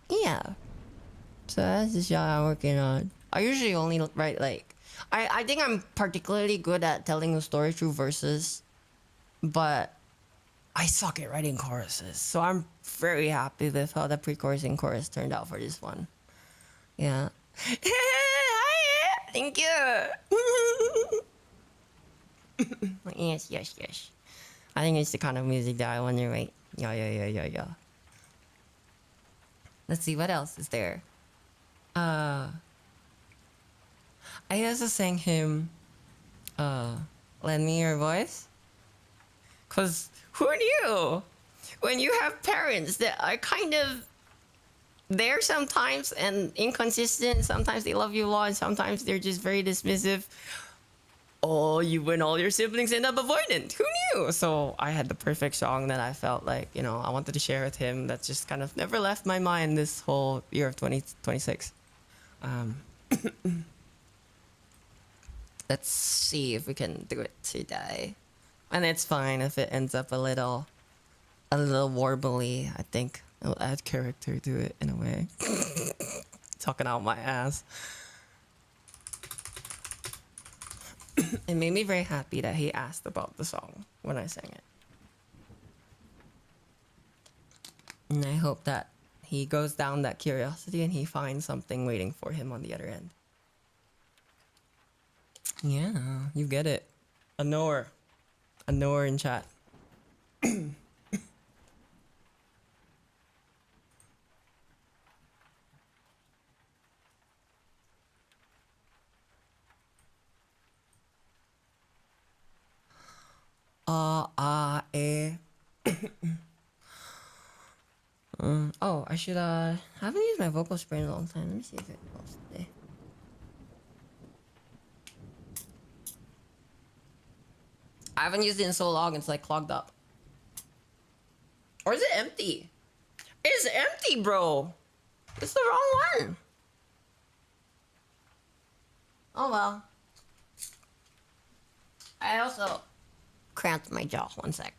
Yeah. So that's the shot I'm working on. I usually only write like I think I'm particularly good at telling a story through verses, but I suck at writing choruses. So I'm very happy with how the pre-chorus and chorus turned out for this one. Yeah. Thank you. Yes, yes, yes. I think it's the kind of music that I want to write. Yeah. Let's see, what else is there? I also sang him, Lend Me Your Voice. Because who knew? When you have parents that are kind of there sometimes and inconsistent, sometimes they love you a lot, and sometimes they're just very dismissive. Oh, you and all your siblings end up avoidant. Who knew? So I had the perfect song that I felt like, I wanted to share with him that just kind of never left my mind this whole year of 2026. Let's see if we can do it today. And it's fine if it ends up a little warbly. I think it'll add character to it in a way. Talking out my ass. It made me very happy that he asked about the song when I sang it. And I hope that he goes down that curiosity and he finds something waiting for him on the other end. Yeah, you get it. A knower. A knower in chat. Eh. Oh, I should, I haven't used my vocal spray in a long time. Let me see if it goes today. I haven't used it in so long, it's like clogged up. Or is it empty? It's empty, bro. It's the wrong one. Oh well. I also cramped my jaw. One sec.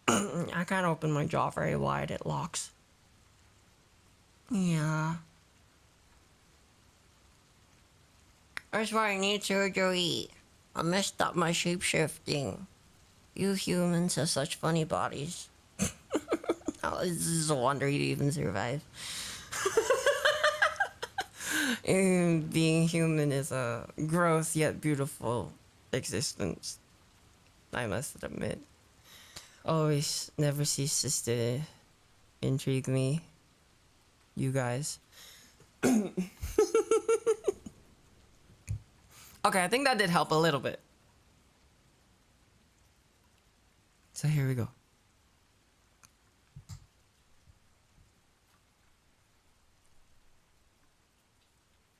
I can't open my jaw very wide. It locks. Yeah. That's why I need surgery. I messed up my shape shifting. You humans have such funny bodies. Oh, this is a wonder you even survive. Being human is a gross yet beautiful existence. I must admit. Always never ceases to intrigue me. You guys. Okay, I think that did help a little bit. So here we go.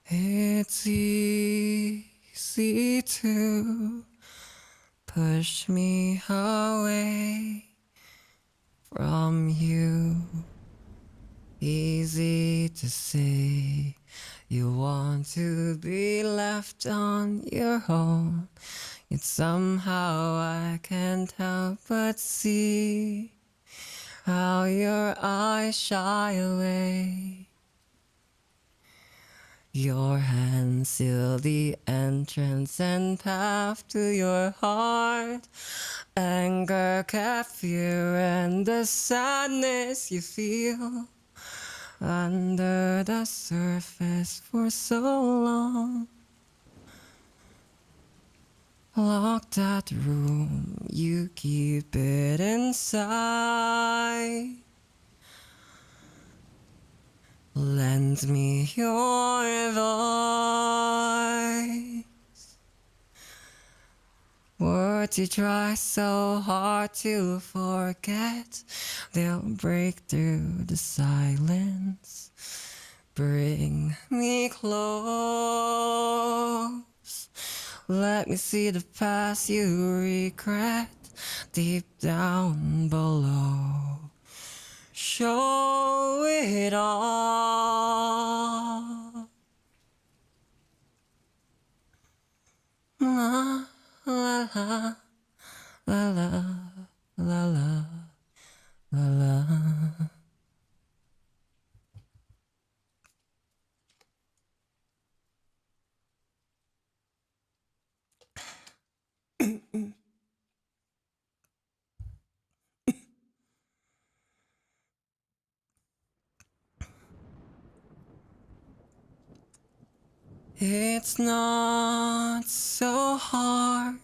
It's easy to push me away from you. Easy to say you want to be left on your own. Yet somehow I can't help but see how your eyes shy away. Your hands seal the entrance and path to your heart. Anger, fear, and the sadness you feel under the surface for so long. Lock that room, you keep it inside. Lend me your voice. Words you try so hard to forget, they'll break through the silence. Bring me close. Let me see the past you regret deep down below. Show it all. La la la la la la la la la. It's not so hard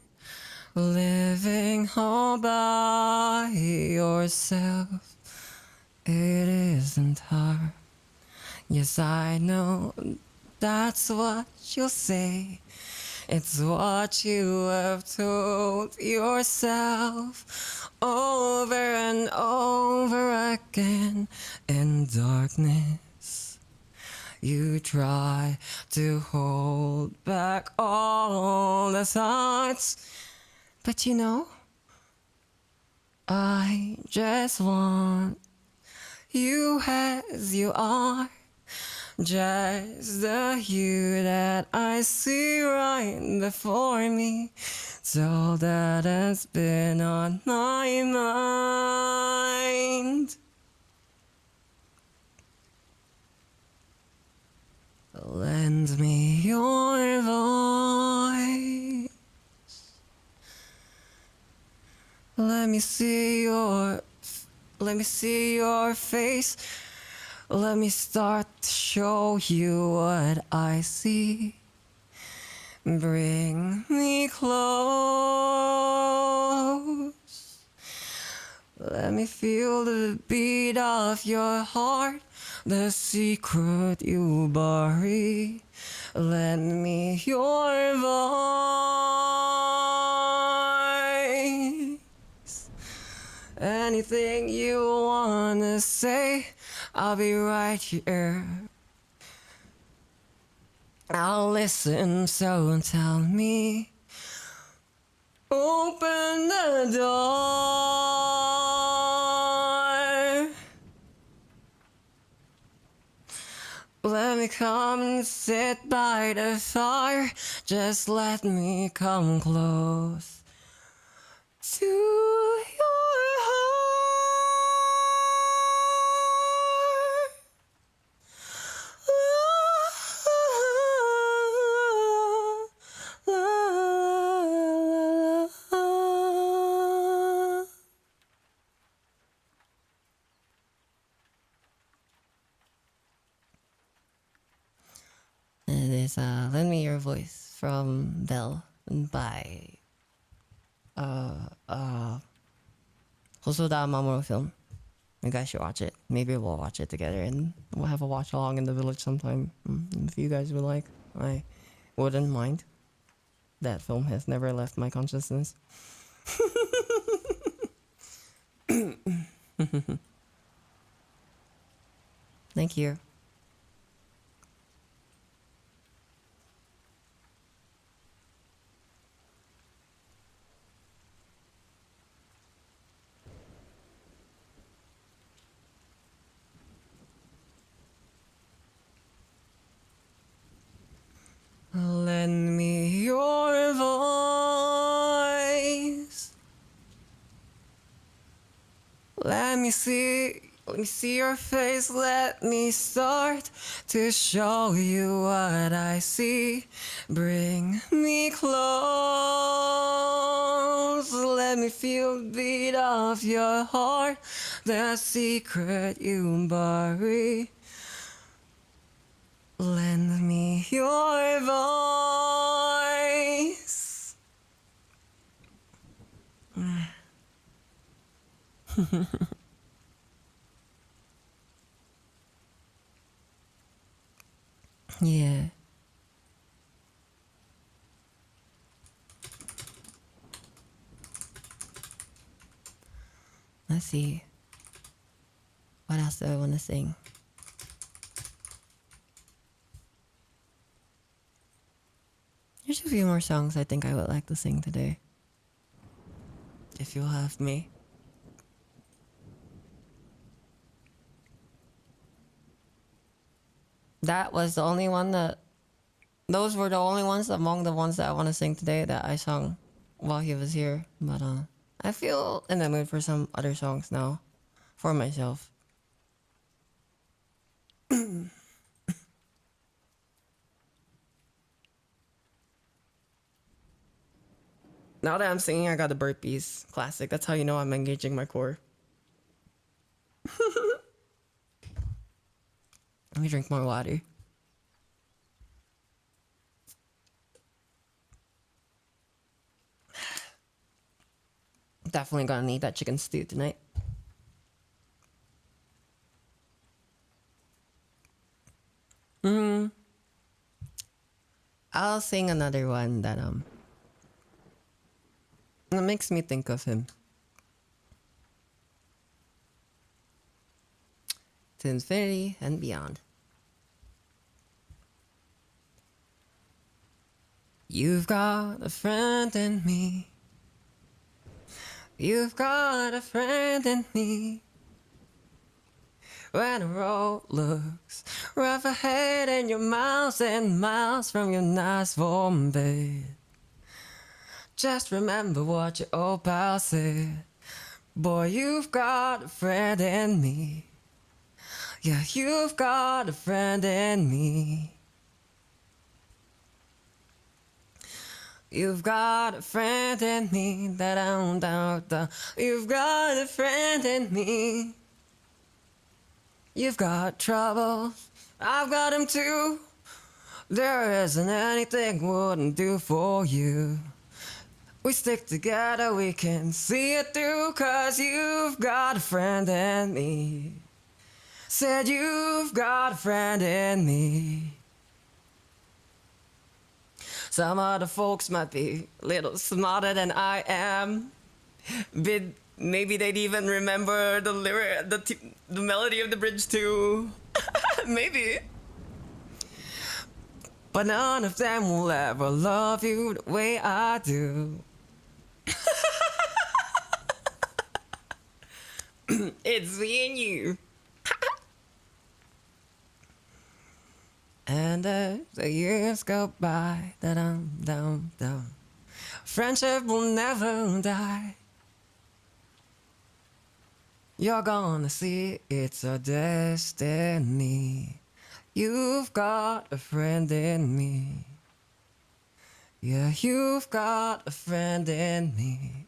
living all by yourself. It isn't hard. Yes, I know that's what you'll say. It's what you have told yourself over and over again in darkness. You try to hold back all the thoughts, but you know, I just want you as you are. Just the you that I see right before me. It's all that has been on my mind. Lend me your voice. Let me see your face. Let me start to show you what I see. Bring me close. Let me feel the beat of your heart, the secret you bury. Lend me your voice. Anything you wanna say, I'll be right here. I'll listen, so tell me. Open the door. Let me come and sit by the fire. Just let me come close to your heart. It is Lend Me Your Voice from Belle by Hosoda Mamoru film. You guys should watch it. Maybe we'll watch it together and we'll have a watch along in the village sometime. If you guys would like, I wouldn't mind. That film has never left my consciousness. Thank you. Lend me your voice. Let me see your face. Let me start to show you what I see. Bring me close. Let me feel the beat of your heart, the secret you bury. Lend me your voice. Yeah. Let's see. What else do I want to sing? There's a few more songs I think I would like to sing today. If you'll have me. That was the only one that... Those were the only ones among the ones that I want to sing today that I sung while he was here. But I feel in the mood for some other songs now. For myself. Now that I'm singing, I got the burpees. Classic. That's how you know I'm engaging my core. Let me drink more water. Definitely gonna need that chicken stew tonight. I'll sing another one that makes me think of him. To infinity and beyond. You've got a friend in me. You've got a friend in me. When the road looks rough ahead and you're miles and miles from your nice warm bed, just remember what your old pal said. Boy, you've got a friend in me. Yeah, you've got a friend in me. You've got a friend in me. Da-da-da-da. You've got a friend in me. You've got troubles, I've got them too. There isn't anything wouldn't do for you. We stick together, we can see it through, 'cause you've got a friend in me. Said you've got a friend in me. Some other folks might be a little smarter than I am. Maybe they'd even remember the lyric, the melody of the bridge too. Maybe. But none of them will ever love you the way I do. It's me and you. And as the years go by, da-dum-dum-dum, friendship will never die. You're gonna see it's a destiny. You've got a friend in me. Yeah, you've got a friend in me.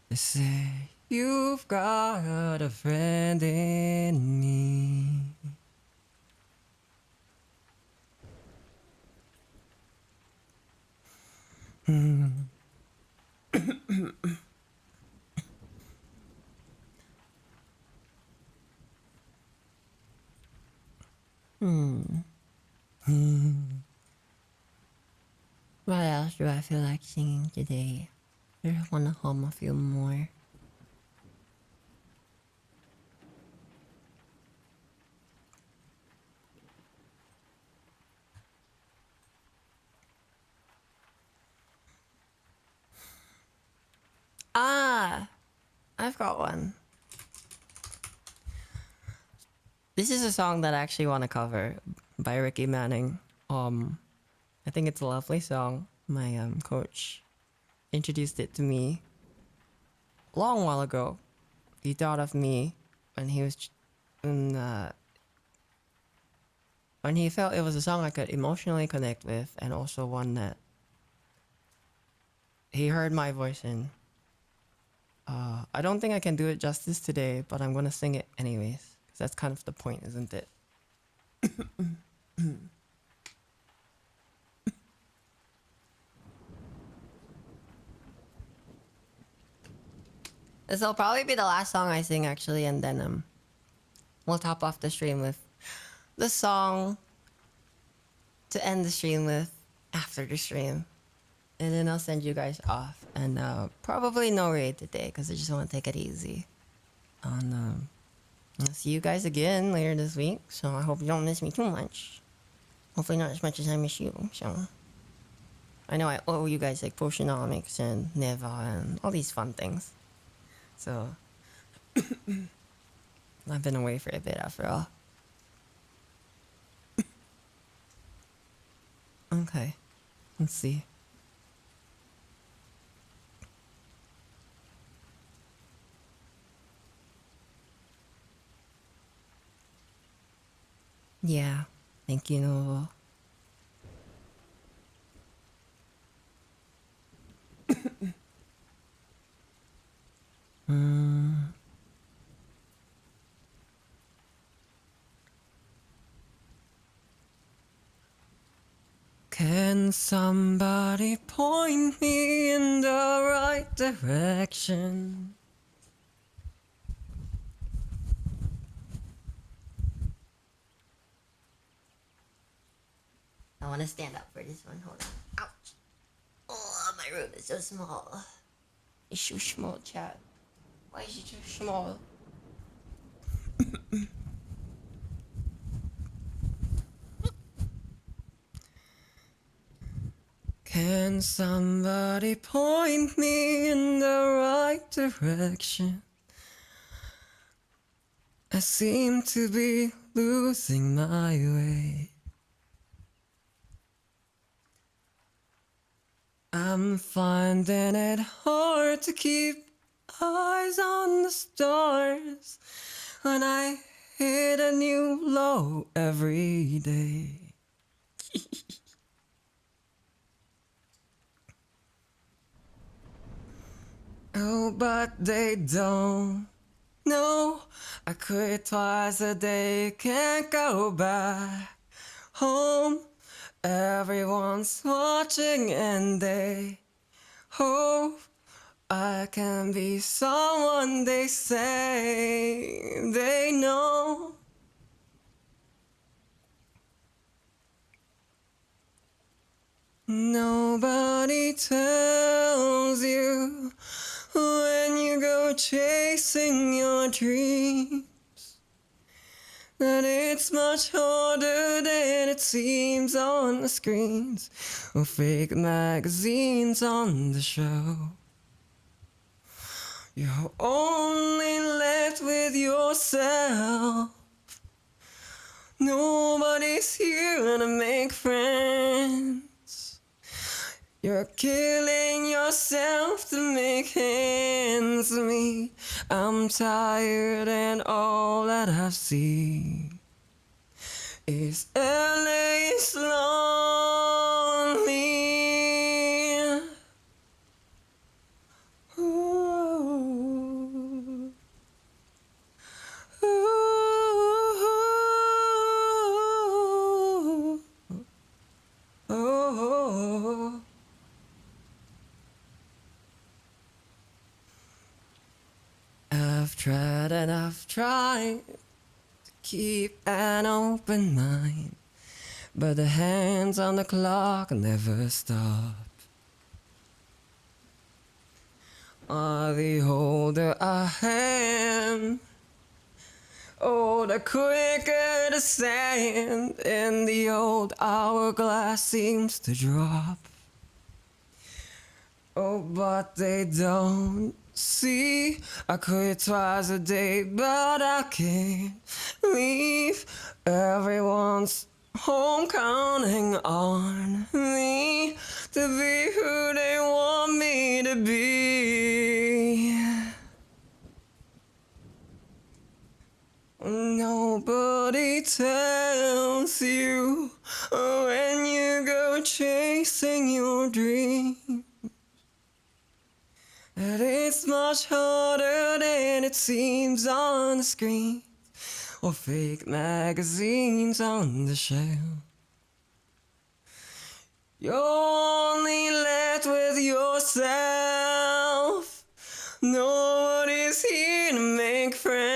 They say you've got a friend in me. What else do I feel like singing today? I just want to hum a few more. Ah, I've got one. This is a song that I actually want to cover by Ricky Manning. I think it's a lovely song. My coach introduced it to me a long while ago. He thought of me when he was when he felt it was a song I could emotionally connect with, and also one that he heard my voice in. I don't think I can do it justice today, but I'm gonna sing it anyways, because that's kind of the point, isn't it? This will probably be the last song I sing, actually, and then we'll top off the stream with the song to end the stream with after the stream. And then I'll send you guys off. And probably no raid today, because I just want to take it easy. And I'll see you guys again later this week. So I hope you don't miss me too much. Hopefully not as much as I miss you. So I know I owe you guys like Potionomics and Neva and all these fun things. So I've been away for a bit after all. Okay, let's see. Yeah, thank you, Novo. Can somebody point me in the right direction? I want to stand up for this one. Hold on. Ouch. Oh, my room is so small. It's so small, chat. Why is it so small? Can somebody point me in the right direction? I seem to be losing my way. I'm finding it hard to keep eyes on the stars when I hit a new low every day. Oh, but they don't know I quit twice a day, can't go back home. Everyone's watching and they hope I can be someone they say they know. Nobody tells you when you go chasing your dreams that it's much harder than it seems on the screens or fake magazines on the show. You're only left with yourself. Nobody's here to make friends. You're killing yourself to make ends meet. I'm tired and all that I've seen is LA's lonely. Ooh. Ooh. Oh. I've tried and I've tried to keep an open mind, but the hands on the clock never stop. The older I am, oh, the quicker the sand in the old hourglass seems to drop. Oh, but they don't see I quit twice a day, but I can't leave. Everyone's home counting on me to be who they want me to be. Nobody tells you when you go chasing your dream that it's much harder than it seems on the screen or fake magazines on the shelf. You're only left with yourself. Nobody's here to make friends.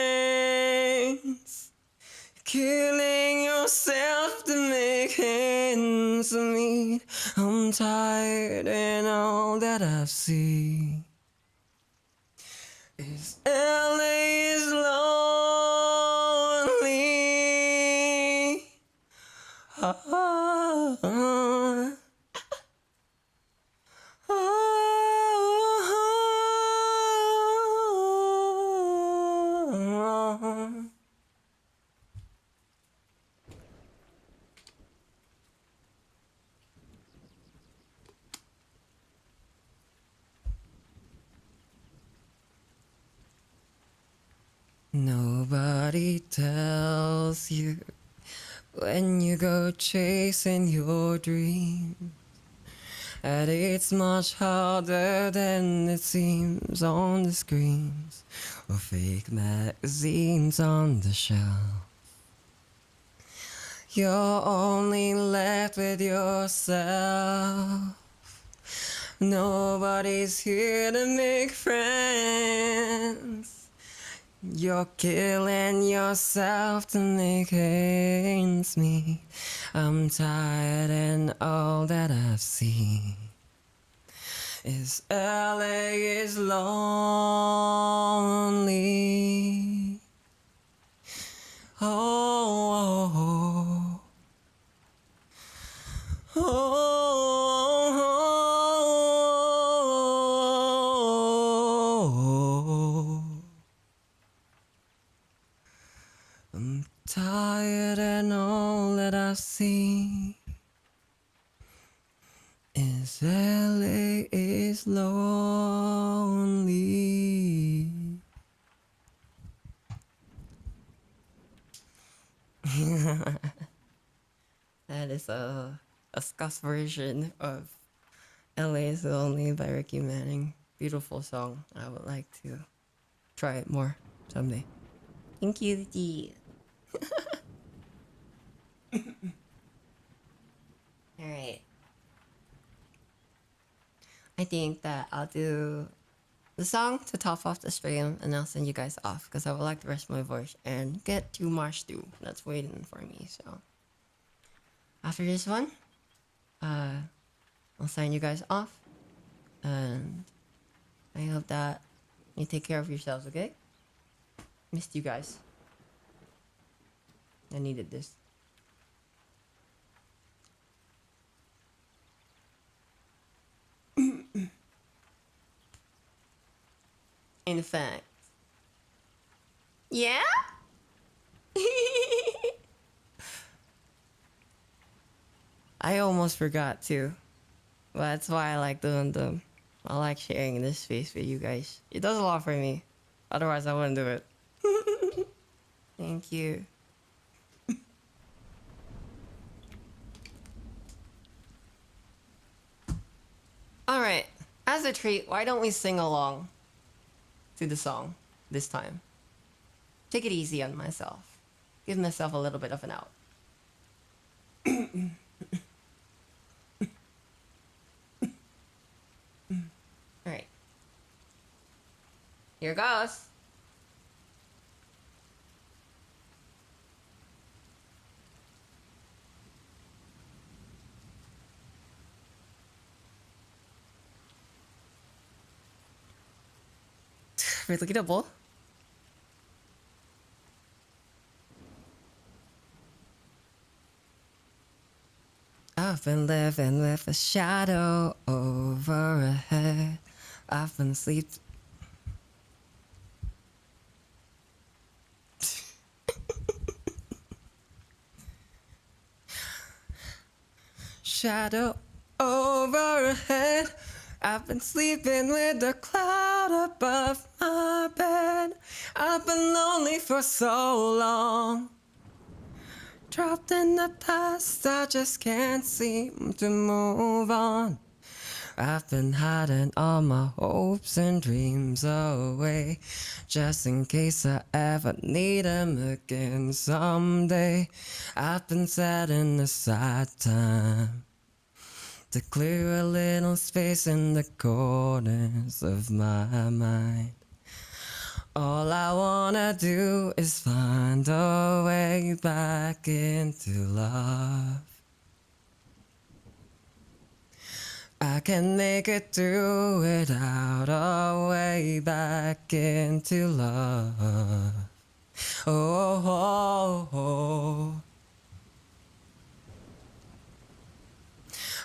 Killing yourself to make ends meet. I'm tired and all that I've seen is LA's lonely. Ah, ah, ah. Nobody tells you when you go chasing your dream And it's much harder than it seems on the screens or fake magazines on the shelf. You're only left with yourself. Nobody's here to make friends. You're killing yourself to make ends meet. I'm tired and all that I've seen is LA is lonely. Oh, oh, oh. I'm tired and all that I've seen is LA is lonely. That is a Scots version of LA is Lonely by Ricky Manning. Beautiful song. I would like to try it more someday. Thank you, G. Alright. I think that I'll do the song to top off the stream and I'll send you guys off because I would like to rest my voice and get to Marsh Stew. That's waiting for me, so. After this one, I'll sign you guys off. And I hope that you take care of yourselves, okay? Missed you guys. I needed this. In fact. Yeah? I almost forgot too. That's why I like doing them. I like sharing this space with you guys. It does a lot for me. Otherwise, I wouldn't do it. Thank you. Alright. As a treat, why don't we sing along to the song this time? Take it easy on myself. Give myself a little bit of an out. Alright. Here goes. Wait, look at that ball. I've been living with a shadow overhead. I've been sleep. Shadow overhead. I've been sleeping with a cloud above my bed. I've been lonely for so long. Trapped in the past, I just can't seem to move on. I've been hiding all my hopes and dreams away, just in case I ever need them again someday. I've been setting aside time to clear a little space in the corners of my mind. All I wanna do is find a way back into love. I can make it through without a way back into love. Oh, oh, oh.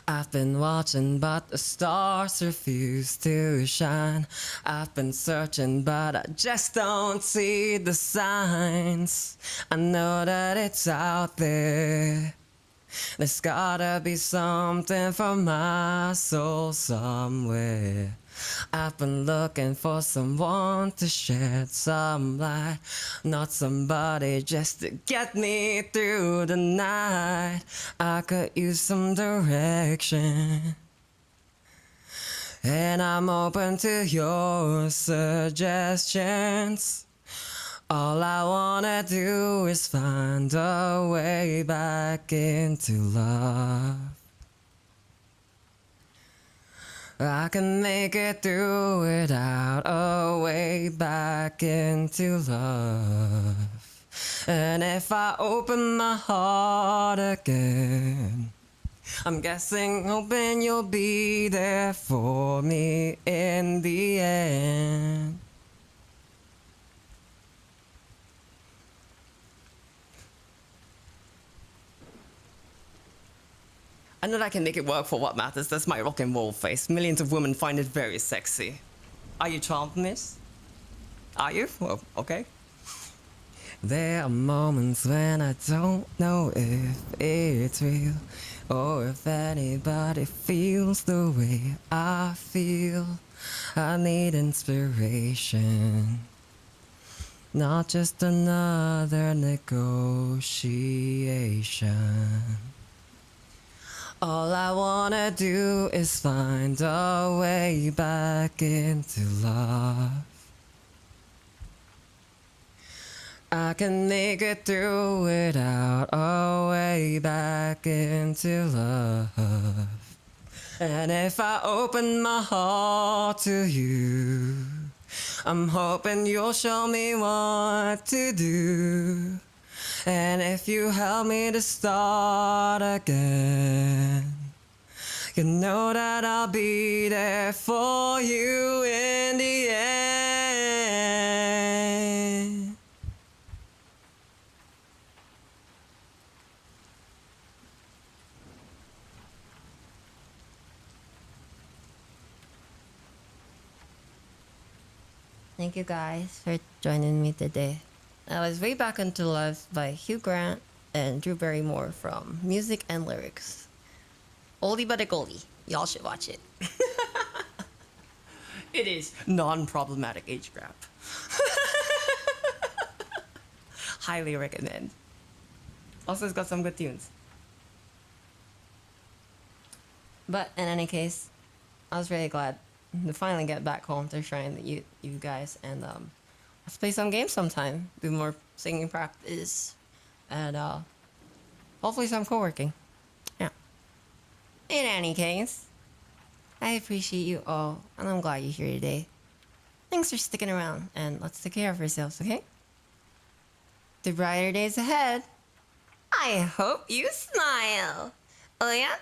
I've been watching, but the stars refuse to shine. I've been searching, but I just don't see the signs. I know that it's out there. There's gotta be something for my soul somewhere. I've been looking for someone to shed some light, not somebody just to get me through the night. I could use some direction. and I'm open to your suggestions. All I wanna do is find a way back into love. I can make it through without a way back into love. And if I open my heart again, I'm guessing, hoping you'll be there for me in the end. I know that I can make it work for what matters. That's my rock and roll face. Millions of women find it very sexy. Are you charmed, miss? Are you? Well, okay. There are moments when I don't know if it's real or if anybody feels the way I feel. I need inspiration, not just another negotiation. All I wanna do is find a way back into love. I can make it through without a way back into love. And if I open my heart to you, I'm hoping you'll show me what to do. And if you help me to start again, you know that I'll be there for you in the end. Thank you guys for joining me today. That was Way Back Into Love by Hugh Grant and Drew Barrymore from Music and Lyrics. Oldie but a goldie. Y'all should watch it. It is non-problematic age grab. Highly recommend. Also, it's got some good tunes. But in any case, I was really glad to finally get back home to shine you guys, and let's play some games sometime. Do more singing practice, and hopefully some co-working. Yeah. In any case, I appreciate you all, and I'm glad you're here today. Thanks for sticking around, and let's take care of ourselves, okay? The brighter days ahead. I hope you smile. Oh yeah?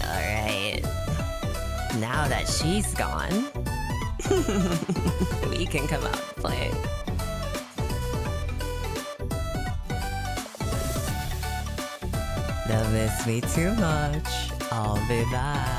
Alright. Now that she's gone, we can come out and play. Don't miss me too much. I'll be back.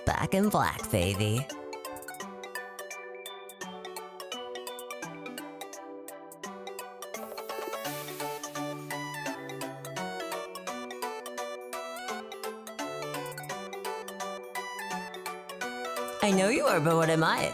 Back in black, baby. I know you are, but what am I?